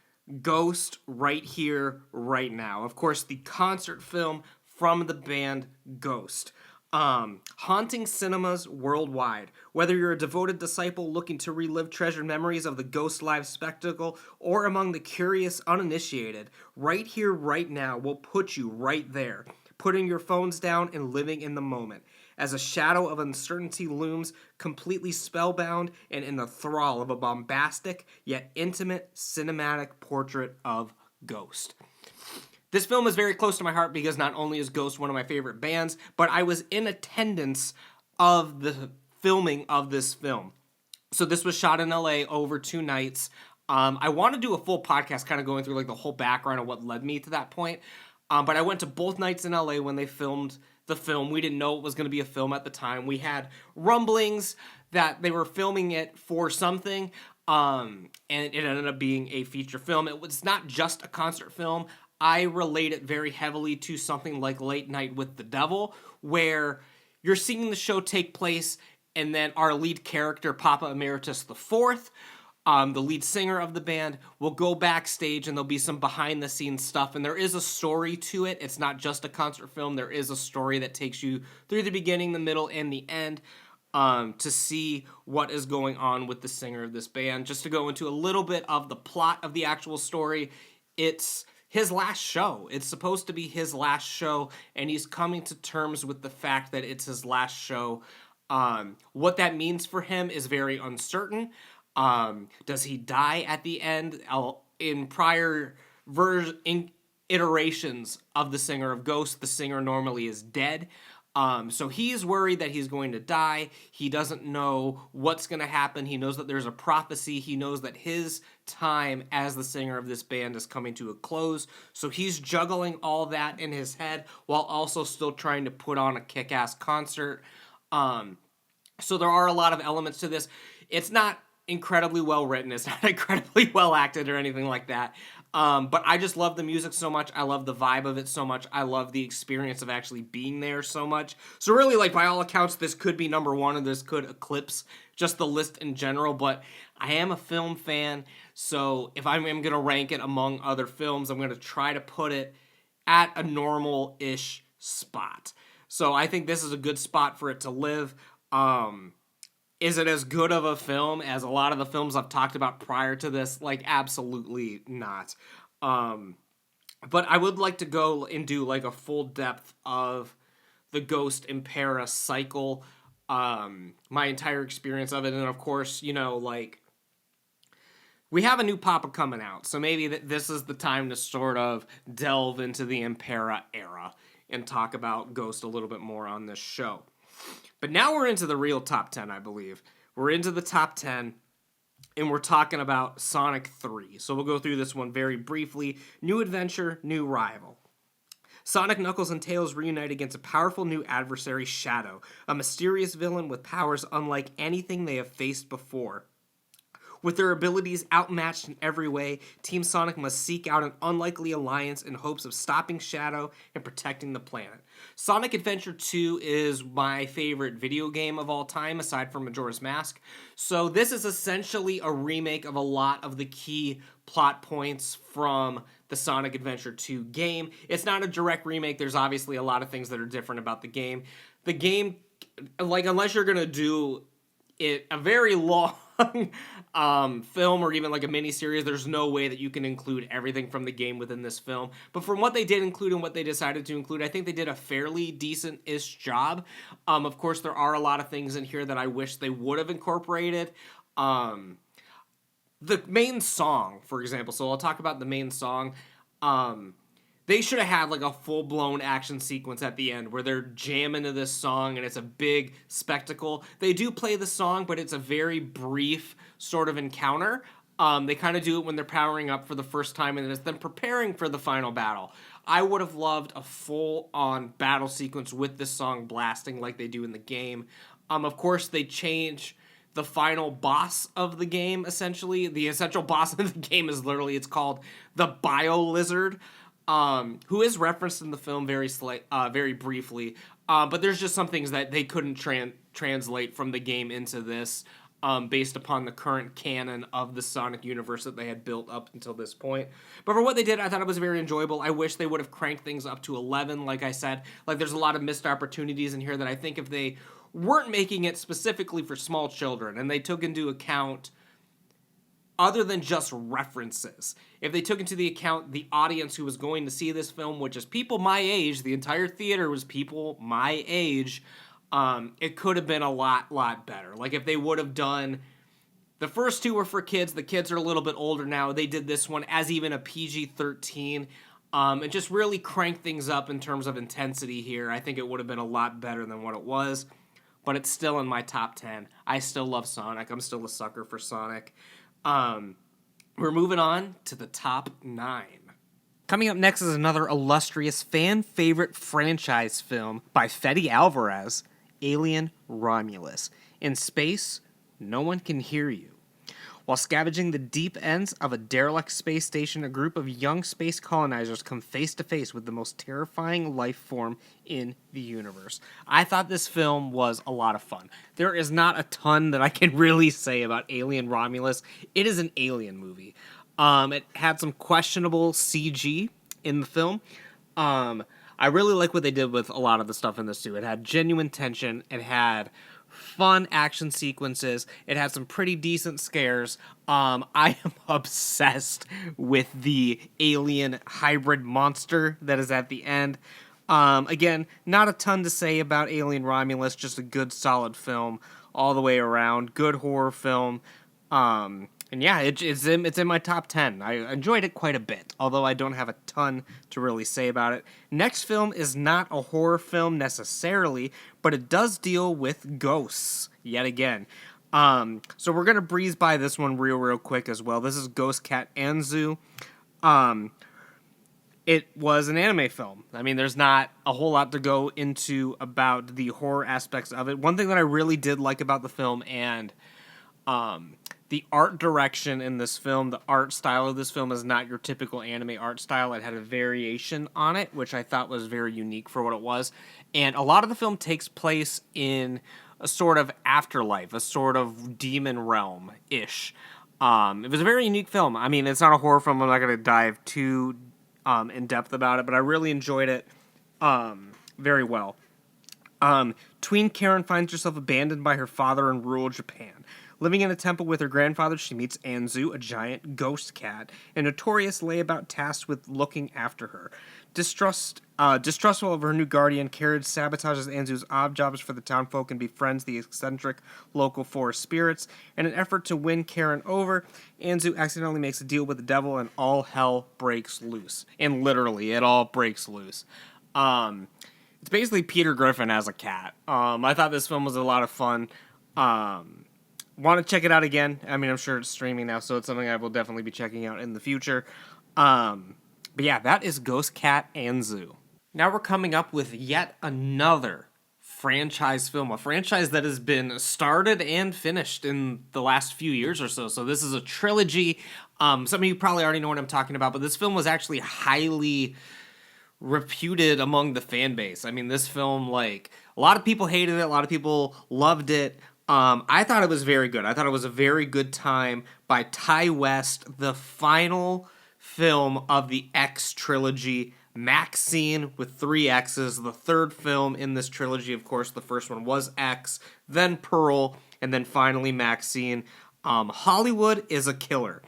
Ghost right here, right now. Of course, the concert film from the band Ghost. Haunting cinemas worldwide. Whether you're a devoted disciple looking to relive treasured memories of the Ghost live spectacle or among the curious uninitiated, right here, right now will put you right there, putting your phones down and living in the moment. As a shadow of uncertainty looms, completely spellbound and in the thrall of a bombastic yet intimate cinematic portrait of Ghost. This film is very close to my heart because not only is Ghost one of my favorite bands, but I was in attendance of the filming of this film. So this was shot in LA over 2 nights. I want to do a full podcast kind of going through like the whole background of what led me to that point. But I went to both nights in LA when they filmed the film. We didn't know it was going to be a film at the time. We had rumblings that they were filming it for something, and it ended up being a feature film. It was not just a concert film. I relate it very heavily to something like Late Night with the Devil, where you're seeing the show take place, and then our lead character, Papa Emeritus IV, the lead singer of the band, will go backstage and there'll be some behind the scenes stuff, and there is a story to it. It's not just a concert film. There is a story that takes you through the beginning, the middle, and the end to see what is going on with the singer of this band. Just to go into a little bit of the plot of the actual story, it's his last show. It's supposed to be his last show, and he's coming to terms with the fact that it's his last show. What that means for him is very uncertain. Does he die at the end? In prior iterations of the singer of Ghost, the singer normally is dead. So he's worried that he's going to die. He doesn't know what's going to happen. He knows that there's a prophecy. He knows that his time as the singer of this band is coming to a close. So he's juggling all that in his head while also still trying to put on a kick-ass concert. So there are a lot of elements to this. It's not incredibly well written. It's not incredibly well acted or anything like that. But I just love the music so much. I love the vibe of it so much. I love the experience of actually being there so much. So really, like, by all accounts, this could be number one, and this could eclipse just the list in general. But I am a film fan, so if I'm going to rank it among other films, I'm going to try to put it at a normal-ish spot. So I think this is a good spot for it to live. Is it as good of a film as a lot of the films I've talked about prior to this? Like, absolutely not. But I would like to go and do like a full depth of the Ghost Impera cycle, my entire experience of it, and of course, like, we have a new Papa coming out, so maybe this is the time to sort of delve into the Impera era and talk about Ghost a little bit more on this show. But now we're into the real top 10, I believe. We're into the top 10, and we're talking about Sonic 3. So we'll go through this one very briefly. New adventure, new rival. Sonic, Knuckles, and Tails reunite against a powerful new adversary, Shadow, a mysterious villain with powers unlike anything they have faced before. With their abilities outmatched in every way, Team Sonic must seek out an unlikely alliance in hopes of stopping Shadow and protecting the planet. Sonic Adventure 2 is my favorite video game of all time, aside from Majora's Mask. So this is essentially a remake of a lot of the key plot points from the Sonic Adventure 2 game. It's not a direct remake. There's obviously a lot of things that are different about the game. The game, like, unless you're going to do it a very long film or even like a mini series, there's no way that you can include everything from the game within this film. But from what they did include and what they decided to include, I think they did a fairly decent-ish job. Of course, there are a lot of things in here that I wish they would have incorporated. The main song, for example, so I'll talk about the main song. They should have had like a full-blown action sequence at the end where they're jamming to this song and it's a big spectacle. They do play the song, but it's a very brief sort of encounter. They kind of do it when they're powering up for the first time and it's them preparing for the final battle. I would have loved a full-on battle sequence with this song blasting like they do in the game. Of course, they change the final boss of the game, essentially. The essential boss of the game is literally, it's called the Bio Lizard. Who is referenced in the film very briefly, but there's just some things that they couldn't translate from the game into this, based upon the current canon of the Sonic universe that they had built up until this point. But for what they did, I thought it was very enjoyable. I wish they would have cranked things up to 11, like I said. Like, there's a lot of missed opportunities in here that I think if they weren't making it specifically for small children, and they took into account other than just references, if they took into the account the audience who was going to see this film, which is people my age, the entire theater was people my age, it could have been a lot better. Like, if they would have done, the first two were for kids, the kids are a little bit older now, they did this one as even a PG-13, and just really cranked things up in terms of intensity here. I think it would have been a lot better than what it was, but it's still in my top 10. I still love Sonic. I'm still a sucker for Sonic. We're moving on to the top 9. Coming up next is another illustrious fan-favorite franchise film by Fede Alvarez, Alien Romulus. In space, no one can hear you. While scavenging the deep ends of a derelict space station, a group of young space colonizers come face to face with the most terrifying life form in the universe. I thought this film was a lot of fun. There is not a ton that I can really say about Alien Romulus. It is an alien movie. It had some questionable CG in the film. I really like what they did with a lot of the stuff in this too. It had genuine tension. It had fun action sequences. It had some pretty decent scares. I am obsessed with the alien hybrid monster that is at the end. Again, not a ton to say about Alien Romulus, just a good solid film all the way around. Good horror film. And yeah, it's in my top 10. I enjoyed it quite a bit, although I don't have a ton to really say about it. Next film is not a horror film necessarily, but it does deal with ghosts, yet again. So we're going to breeze by this one real quick as well. This is Ghost Cat Anzu. It was an anime film. I mean, there's not a whole lot to go into about the horror aspects of it. One thing that I really did like about the film and the art direction in this film, the art style of this film is not your typical anime art style. It had a variation on it, which I thought was very unique for what it was. And a lot of the film takes place in a sort of afterlife, a sort of demon realm ish. It was a very unique film. I mean, it's not a horror film. I'm not going to dive too in depth about it, but I really enjoyed it very well. Tween Karen finds herself abandoned by her father in rural Japan. Living in a temple with her grandfather, she meets Anzu, a giant ghost cat, a notorious layabout tasked with looking after her. Distrustful of her new guardian, Karen sabotages Anzu's odd jobs for the townfolk and befriends the eccentric local forest spirits. In an effort to win Karen over, Anzu accidentally makes a deal with the devil and all hell breaks loose. And literally, it all breaks loose. It's basically Peter Griffin as a cat. I thought this film was a lot of fun. Want to check it out again? I mean, I'm sure it's streaming now, so it's something I will definitely be checking out in the future. But yeah, that is Ghost Cat Anzu. Now we're coming up with yet another franchise film, a franchise that has been started and finished in the last few years or so. So this is a trilogy. Some of you probably already know what I'm talking about, but this film was actually highly reputed among the fan base. I mean, this film, like, a lot of people hated it, a lot of people loved it. I thought it was very good. I thought it was a very good time by Ty West, the final film of the X trilogy, Maxine with 3 X's, the third film in this trilogy. Of course, the first one was X, then Pearl, and then finally Maxine. Hollywood is a killer.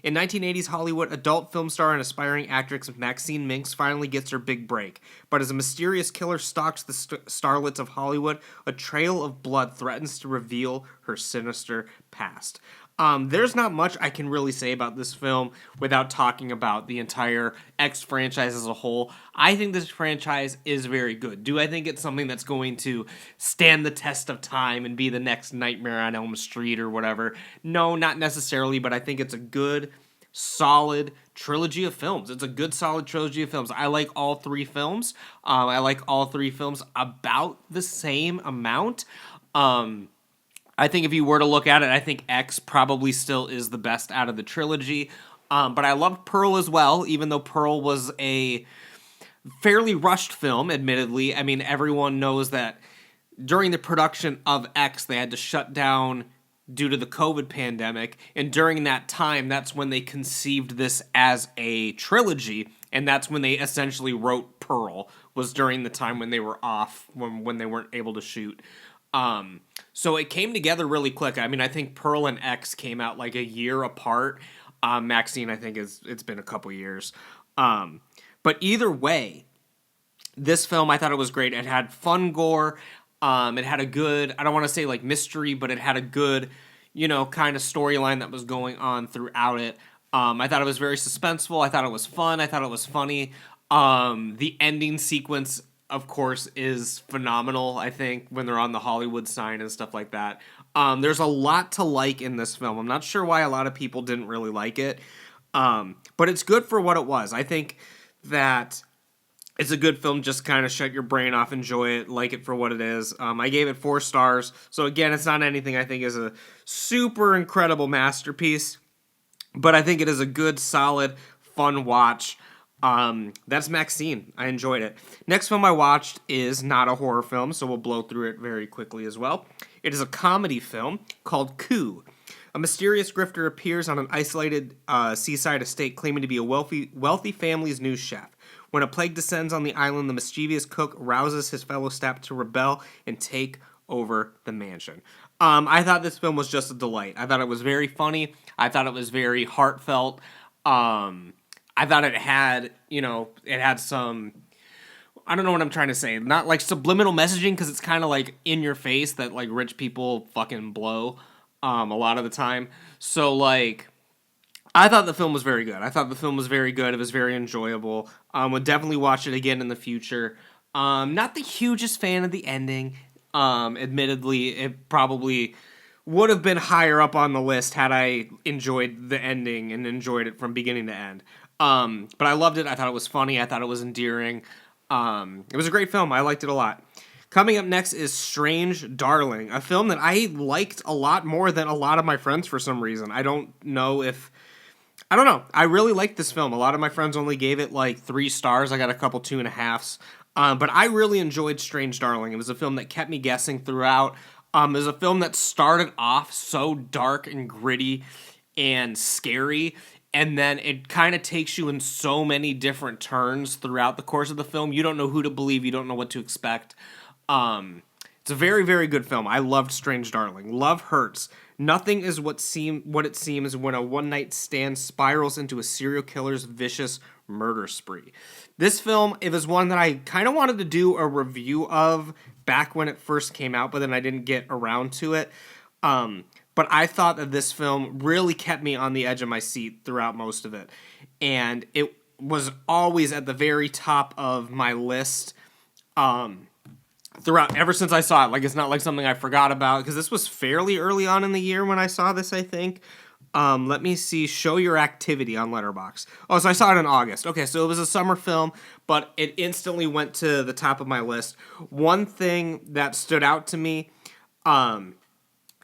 In 1980s Hollywood, adult film star and aspiring actress Maxine Minks finally gets her big break. But as a mysterious killer stalks the starlets of Hollywood, a trail of blood threatens to reveal her sinister past. There's not much I can really say about this film without talking about the entire X franchise as a whole. I think this franchise is very good. Do I think it's something that's going to stand the test of time and be the next Nightmare on Elm Street or whatever? No, not necessarily, but I think it's a good, solid trilogy of films. It's a good, solid trilogy of films. I like all 3 films. I like all 3 films about the same amount. I think if you were to look at it, I think X probably still is the best out of the trilogy. But I loved Pearl as well, even though Pearl was a fairly rushed film, admittedly. I mean, everyone knows that during the production of X, they had to shut down due to the COVID pandemic. And during that time, that's when they conceived this as a trilogy. And that's when they essentially wrote Pearl, was during the time when they were off, when they weren't able to shoot. So it came together really quick. I mean, I think Pearl and X came out like a year apart. Maxine, I think it's been a couple years. But either way, this film, I thought it was great. It had fun gore. It had a good, I don't want to say like mystery, but it had a good, kind of storyline that was going on throughout it. I thought it was very suspenseful. I thought it was fun. I thought it was funny. The ending sequence, of course, is phenomenal, I think, when they're on the Hollywood sign and stuff like that. There's a lot to like in this film. I'm not sure why a lot of people didn't really like it, but it's good for what it was. I think that it's a good film. Just kind of shut your brain off, enjoy it, like it for what it is. I gave it 4 stars. So again, it's not anything I think is a super incredible masterpiece, but I think it is a good, solid, fun watch. That's Maxine. I enjoyed it. Next film I watched is not a horror film, so we'll blow through it very quickly as well. It is a comedy film called Coup. A mysterious grifter appears on an isolated seaside estate claiming to be a wealthy family's new chef. When a plague descends on the island, the mischievous cook rouses his fellow staff to rebel and take over the mansion. I thought this film was just a delight. I thought it was very funny. I thought it was very heartfelt. I thought it had, it had some, I don't know what I'm trying to say, not like subliminal messaging, because it's kind of like in your face that like rich people fucking blow a lot of the time. So like, I thought the film was very good. It was very enjoyable. Would definitely watch it again in the future. Not the hugest fan of the ending. Admittedly, it probably would have been higher up on the list had I enjoyed the ending and enjoyed it from beginning to end. But I loved it. I thought it was funny. I thought it was endearing. It was a great film. I liked it a lot. Coming up next is Strange Darling, a film that I liked a lot more than a lot of my friends for some reason. I don't know. I really liked this film. A lot of my friends only gave it like 3 stars. I got a couple 2.5s. But I really enjoyed Strange Darling. It was a film that kept me guessing throughout. It was a film that started off so dark and gritty and scary, and then it kind of takes you in so many different turns throughout the course of the film. You don't know who to believe. You don't know what to expect. It's a very, very good film. I loved Strange Darling. Love hurts. Nothing is what it seems when a one-night stand spirals into a serial killer's vicious murder spree. This film, it was one that I kind of wanted to do a review of back when it first came out, but then I didn't get around to it. But I thought that this film really kept me on the edge of my seat throughout most of it. And it was always at the very top of my list throughout, ever since I saw it. Like, it's not like something I forgot about, because this was fairly early on in the year when I saw this, I think. Let me see, show your activity on Letterboxd. Oh, so I saw it in August. Okay, so it was a summer film, but it instantly went to the top of my list. One thing that stood out to me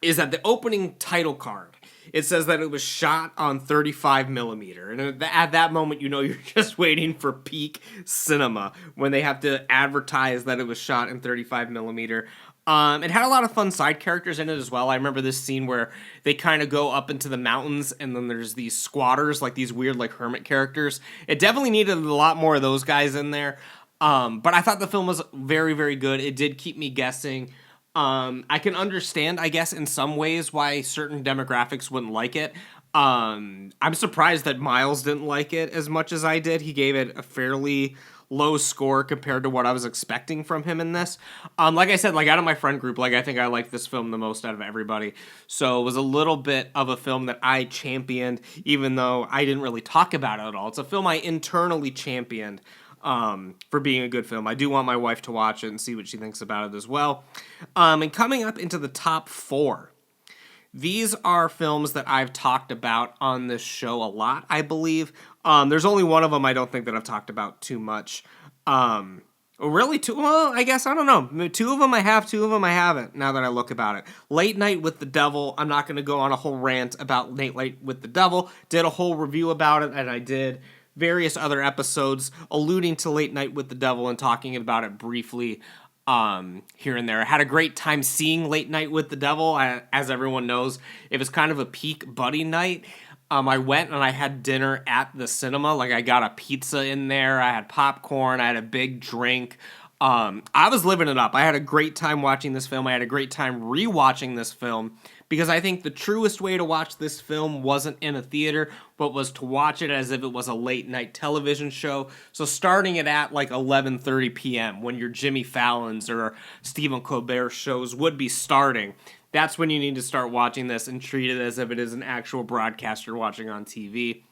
is that the opening title card, it says that it was shot on 35 millimeter. And at that moment, you know you're just waiting for peak cinema when they have to advertise that it was shot in 35 millimeter. It had a lot of fun side characters in it as well. I remember this scene where they kind of go up into the mountains and then there's these squatters, like these weird like hermit characters. It definitely needed a lot more of those guys in there. But I thought the film was very, very good. It did keep me guessing. I can understand, I guess, in some ways why certain demographics wouldn't like it. I'm surprised that Miles didn't like it as much as I did. He gave it a fairly low score compared to what I was expecting from him in this. Like I said, like out of my friend group, like I think I liked this film the most out of everybody. So it was a little bit of a film that I championed, even though I didn't really talk about it at all. It's a film I internally championed for being a good film. I do want my wife to watch it and see what she thinks about it as well. And coming up into the top 4. These are films that I've talked about on this show a lot, I believe. There's only one of them I don't think that I've talked about too much. Really, I guess, I don't know. 2 of them I have, 2 of them I haven't, now that I look about it. Late Night with the Devil, I'm not going to go on a whole rant about Late Night with the Devil. Did a whole review about it, and I did various other episodes alluding to Late Night with the Devil and talking about it briefly here and there. I had a great time seeing Late Night with the Devil. As everyone knows, it was kind of a peak buddy night. I went and I had dinner at the cinema. Like, I got a pizza in there. I had popcorn. I had a big drink. I was living it up. I had a great time watching this film. I had a great time rewatching this film, because I think the truest way to watch this film wasn't in a theater, but was to watch it as if it was a late night television show. So starting it at like 11:30 p.m. when your Jimmy Fallon's or Stephen Colbert shows would be starting, that's when you need to start watching this and treat it as if it is an actual broadcast you're watching on TV.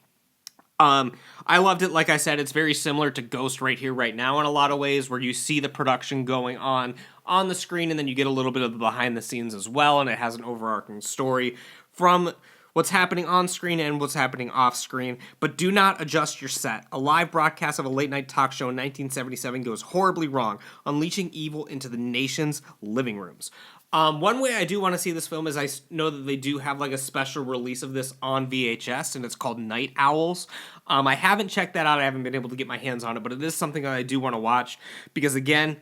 I loved it. Like I said, it's very similar to Ghost Right Here, Right Now in a lot of ways, where you see the production going on the screen, and then you get a little bit of the behind the scenes as well, and it has an overarching story from what's happening on screen and what's happening off screen. But do not adjust your set. A live broadcast of a late night talk show in 1977 goes horribly wrong, unleashing evil into the nation's living rooms. One way I do want to see this film is I know that they do have like a special release of this on VHS, and it's called Night Owls. I haven't checked that out. I haven't been able to get my hands on it, but it is something that I do want to watch, because again,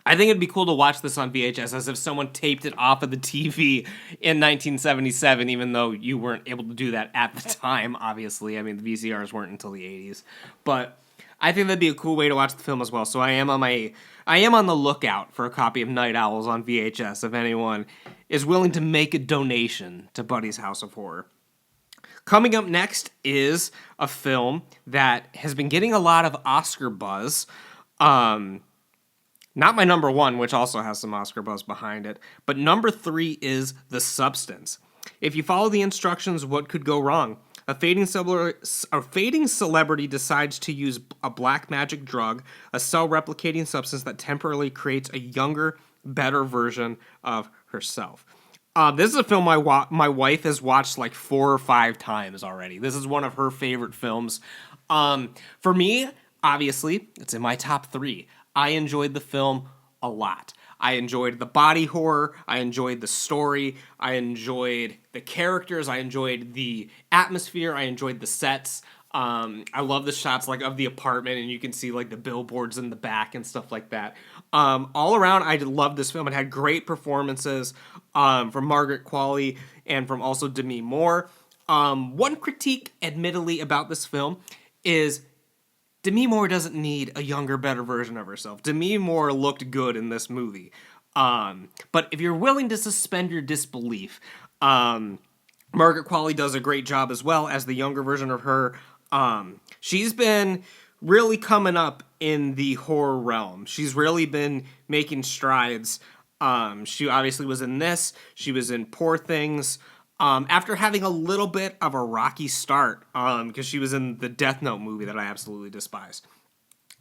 I think it'd be cool to watch this on VHS as if someone taped it off of the TV in 1977, even though you weren't able to do that at the time, obviously. I mean, the VCRs weren't until the 80s. But I think that'd be a cool way to watch the film as well. So I am on the lookout for a copy of Night Owls on VHS if anyone is willing to make a donation to Buddy's House of Horror. Coming up next is a film that has been getting a lot of Oscar buzz. Not my number 1, which also has some Oscar buzz behind it, but number 3 is The Substance. If you follow the instructions, what could go wrong? A fading celebrity decides to use a black magic drug, a cell-replicating substance that temporarily creates a younger, better version of herself. This is a film my wife has watched like 4 or 5 times already. This is one of her favorite films. For me, obviously, it's in my top 3. I enjoyed the film a lot. I enjoyed the body horror. I enjoyed the story. I enjoyed the characters. I enjoyed the atmosphere. I enjoyed the sets. I love the shots like of the apartment, and you can see like the billboards in the back and stuff like that. All around, I love this film. It had great performances from Margaret Qualley and from also Demi Moore. One critique, admittedly, about this film is Demi Moore doesn't need a younger, better version of herself. Demi Moore looked good in this movie. But if you're willing to suspend your disbelief, Margaret Qualley does a great job as well as the younger version of her. She's been really coming up in the horror realm. She's really been making strides. She obviously was in this. She was in Poor Things. After having a little bit of a rocky start, because she was in the Death Note movie that I absolutely despise.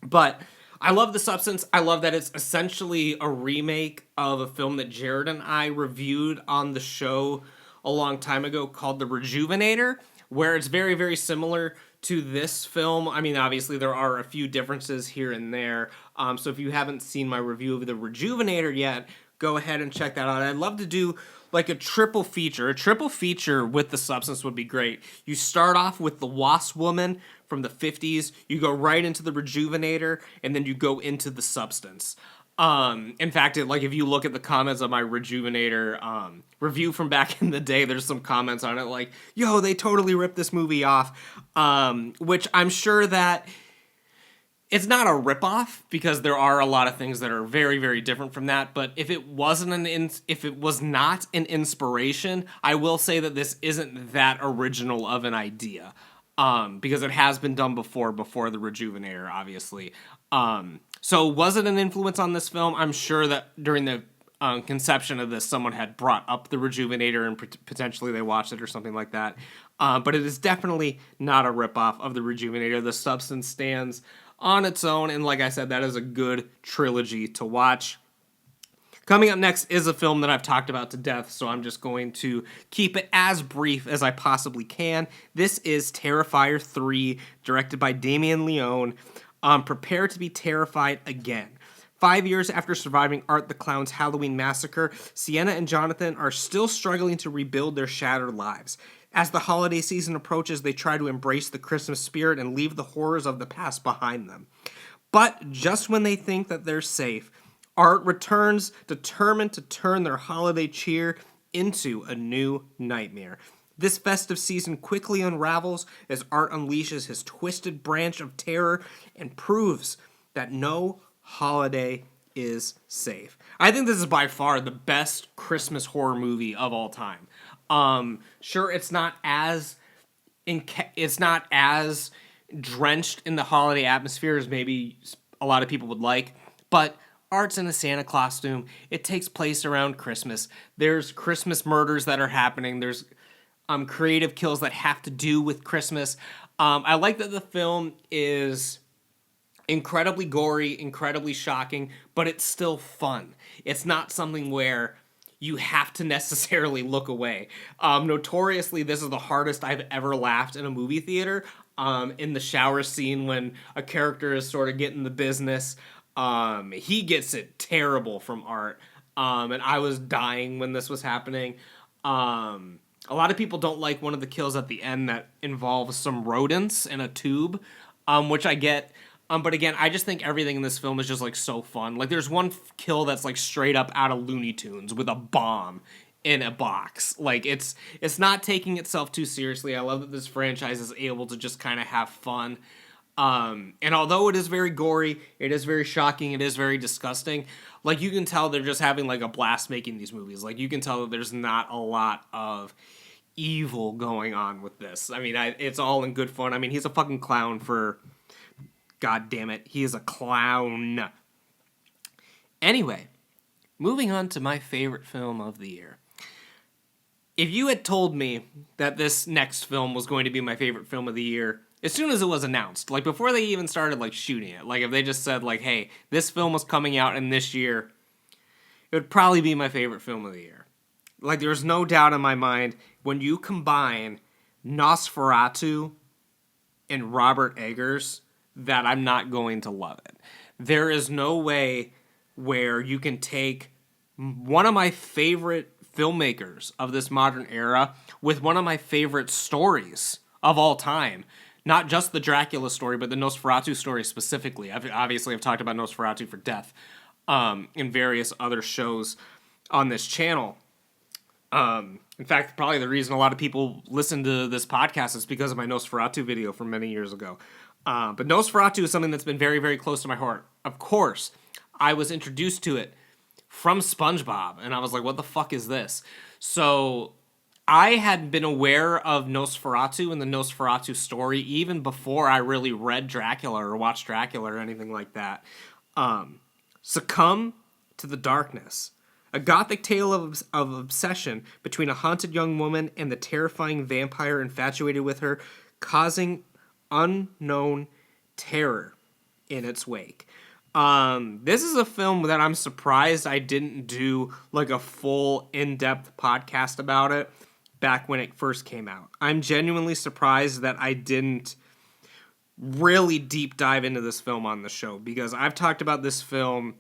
But I love The Substance. I love that it's essentially a remake of a film that Jared and I reviewed on the show a long time ago called The Rejuvenator, where it's very, very similar to this film. I mean, obviously, there are a few differences here and there. So if you haven't seen my review of The Rejuvenator yet, go ahead and check that out. I'd love to do like a triple feature. A triple feature with The Substance would be great. You start off with The Wasp Woman from the 50s, you go right into The Rejuvenator, and then you go into The Substance. In fact, like if you look at the comments of my Rejuvenator review from back in the day, there's some comments on it like, yo, they totally ripped this movie off, which I'm sure that it's not a ripoff because there are a lot of things that are very, very different from that. But if it wasn't if it was not an inspiration, I will say that this isn't that original of an idea, because it has been done before the Rejuvenator, obviously. So was it an influence on this film? I'm sure that during the conception of this, someone had brought up the Rejuvenator and potentially they watched it or something like that. But it is definitely not a ripoff of the Rejuvenator. The Substance stands on its own, and like I said, that is a good trilogy to watch. Coming up next is a film that I've talked about to death, so I'm just going to keep it as brief as I possibly can. This is Terrifier 3, directed by Damien Leone. Prepare to be terrified again. 5 years after surviving Art the Clown's Halloween massacre, Sienna and Jonathan are still struggling to rebuild their shattered lives. As the holiday season approaches, they try to embrace the Christmas spirit and leave the horrors of the past behind them. But just when they think that they're safe, Art returns, determined to turn their holiday cheer into a new nightmare. This festive season quickly unravels as Art unleashes his twisted branch of terror and proves that no holiday is safe. I think this is by far the best Christmas horror movie of all time. Sure, it's not as drenched in the holiday atmosphere as maybe a lot of people would like, but Art's in a Santa costume. It takes place around Christmas. There's Christmas murders that are happening. There's creative kills that have to do with Christmas. I like that the film is incredibly gory, incredibly shocking, but it's still fun. It's not something where you have to necessarily look away. Notoriously, this is the hardest I've ever laughed in a movie theater. In the shower scene when a character is sort of getting the business, he gets it terrible from Art. And I was dying when this was happening. A lot of people don't like one of the kills at the end that involves some rodents in a tube, which I get. But again, I just think everything in this film is just like so fun. Like there's one kill that's like straight up out of Looney Tunes with a bomb in a box. Like it's not taking itself too seriously. I love that this franchise is able to just kind of have fun. And although it is very gory, it is very shocking, it is very disgusting, like you can tell they're just having like a blast making these movies. Like you can tell that there's not a lot of evil going on with this. I mean, it's all in good fun. I mean, he's a fucking clown for... God damn it, he is a clown. Anyway, moving on to my favorite film of the year. If you had told me that this next film was going to be my favorite film of the year, as soon as it was announced, like before they even started like shooting it, like if they just said like, hey, this film was coming out in this year, it would probably be my favorite film of the year. Like, there's no doubt in my mind when you combine Nosferatu and Robert Eggers that I'm not going to love it. There is no way where you can take one of my favorite filmmakers of this modern era with one of my favorite stories of all time. Not just the Dracula story, but the Nosferatu story specifically. I've talked about Nosferatu for Death in various other shows on this channel. In fact, probably the reason a lot of people listen to this podcast is because of my Nosferatu video from many years ago. But Nosferatu is something that's been very, very close to my heart. Of course, I was introduced to it from SpongeBob, and I was like, what the fuck is this? So I had been aware of Nosferatu and the Nosferatu story even before I really read Dracula or watched Dracula or anything like that. Succumb to the Darkness. A gothic tale of obsession between a haunted young woman and the terrifying vampire infatuated with her, causing unknown terror in its wake. This is a film that I'm surprised I didn't do like a full in-depth podcast about it back when it first came out. I'm genuinely surprised that I didn't really deep dive into this film on the show, because I've talked about this film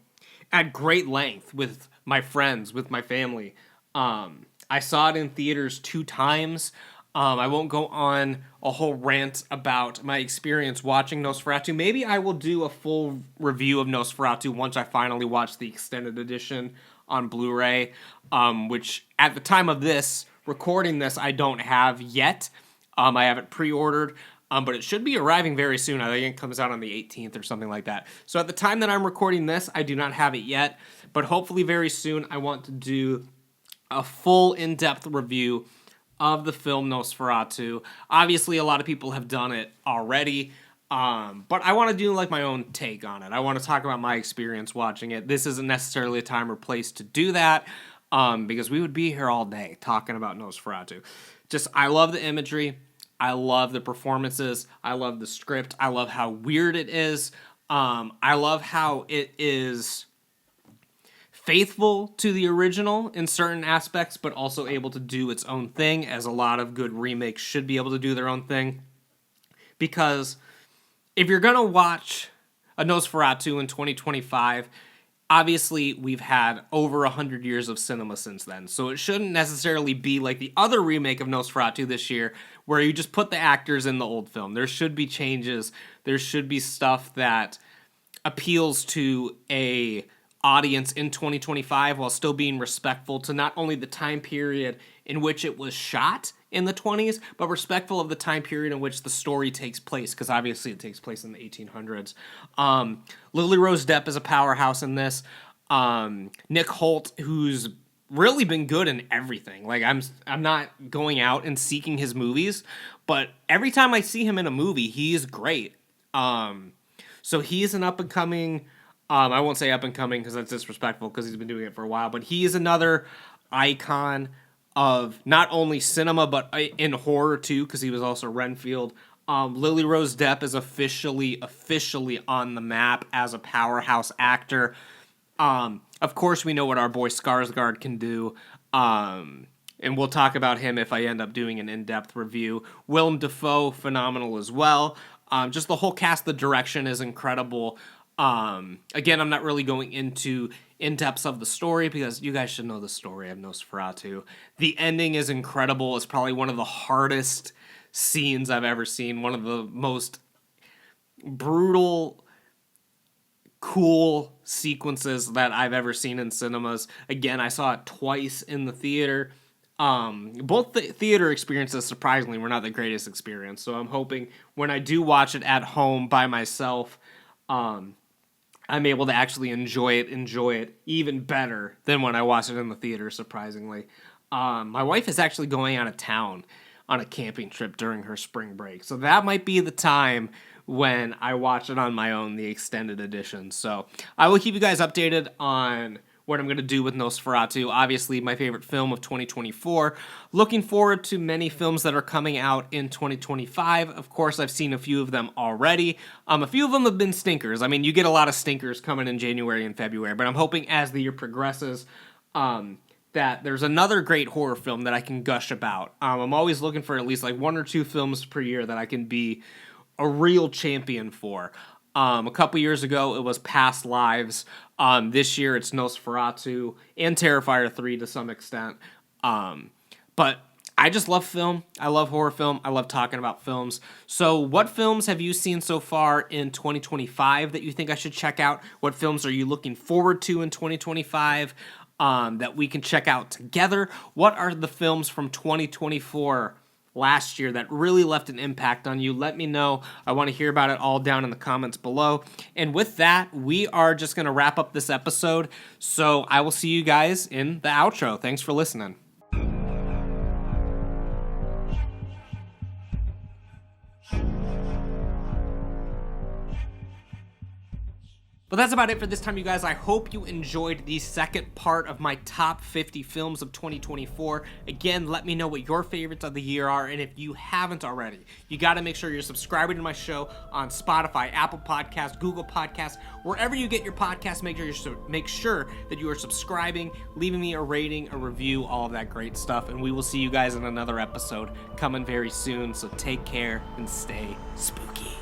at great length with my friends, with my family. I saw it in theaters 2 times. I won't go on a whole rant about my experience watching Nosferatu. Maybe I will do a full review of Nosferatu once I finally watch the extended edition on Blu-ray, which at the time of this, recording this, I don't have yet. I have it pre-ordered, but it should be arriving very soon. I think it comes out on the 18th or something like that. So at the time that I'm recording this, I do not have it yet, but hopefully very soon I want to do a full in-depth review of the film Nosferatu. Obviously, a lot of people have done it already, but I want to do like my own take on it. I want to talk about my experience watching it. This isn't necessarily a time or place to do that, because we would be here all day talking about Nosferatu. Just, I love the imagery. I love the performances. I love the script. I love how weird it is. I love how it is faithful to the original in certain aspects, but also able to do its own thing, as a lot of good remakes should be able to do their own thing. Because if you're going to watch a Nosferatu in 2025, obviously we've had over 100 years of cinema since then, so it shouldn't necessarily be like the other remake of Nosferatu this year, where you just put the actors in the old film. There should be changes. There should be stuff that appeals to a audience in 2025 while still being respectful to not only the time period in which it was shot in the 20s, but respectful of the time period in which the story takes place, because obviously it takes place in the 1800s. Lily Rose Depp is a powerhouse in this. Nick Holt, who's really been good in everything. Like, I'm not going out and seeking his movies, but every time I see him in a movie, he is great. So he's an up-and-coming... I won't say up-and-coming because that's disrespectful, because he's been doing it for a while, but he is another icon of not only cinema, but in horror, too, because he was also Renfield. Lily Rose Depp is officially on the map as a powerhouse actor. Of course, we know what our boy Skarsgård can do, and we'll talk about him if I end up doing an in-depth review. Willem Dafoe, phenomenal as well. Just the whole cast, the direction is incredible. Again, I'm not really going into in-depths of the story, because you guys should know the story of Nosferatu. The ending is incredible. It's probably one of the hardest scenes I've ever seen. One of the most brutal, cool sequences that I've ever seen in cinemas. Again, I saw it twice in the theater. Both the theater experiences, surprisingly, were not the greatest experience. So I'm hoping when I do watch it at home by myself, I'm able to actually enjoy it even better than when I watched it in the theater, surprisingly. My wife is actually going out of town on a camping trip during her spring break, so that might be the time when I watch it on my own, the extended edition. So I will keep you guys updated on what I'm going to do with Nosferatu. Obviously, my favorite film of 2024. Looking forward to many films that are coming out in 2025. Of course, I've seen a few of them already. A few of them have been stinkers. I mean, you get a lot of stinkers coming in January and February, but I'm hoping as the year progresses, that there's another great horror film that I can gush about. I'm always looking for at least like 1 or 2 films per year that I can be a real champion for. A couple years ago, it was Past Lives. This year, it's Nosferatu and Terrifier 3 to some extent. But I just love film. I love horror film. I love talking about films. So what films have you seen so far in 2025 that you think I should check out? What films are you looking forward to in 2025 that we can check out together? What are the films from 2024 last year that really left an impact on you? Let me know. I want to hear about it all down in the comments below. And with that, we are just going to wrap up this episode. So I will see you guys in the outro. Thanks for listening. But that's about it for this time, you guys. I hope you enjoyed the second part of my top 50 films of 2024. Again, let me know what your favorites of the year are, and if you haven't already, you got to make sure you're subscribing to my show on Spotify, Apple Podcasts, Google Podcasts, wherever you get your podcasts. Make sure that you are subscribing, leaving me a rating, a review, all of that great stuff, and we will see you guys in another episode coming very soon. So take care and stay spooky.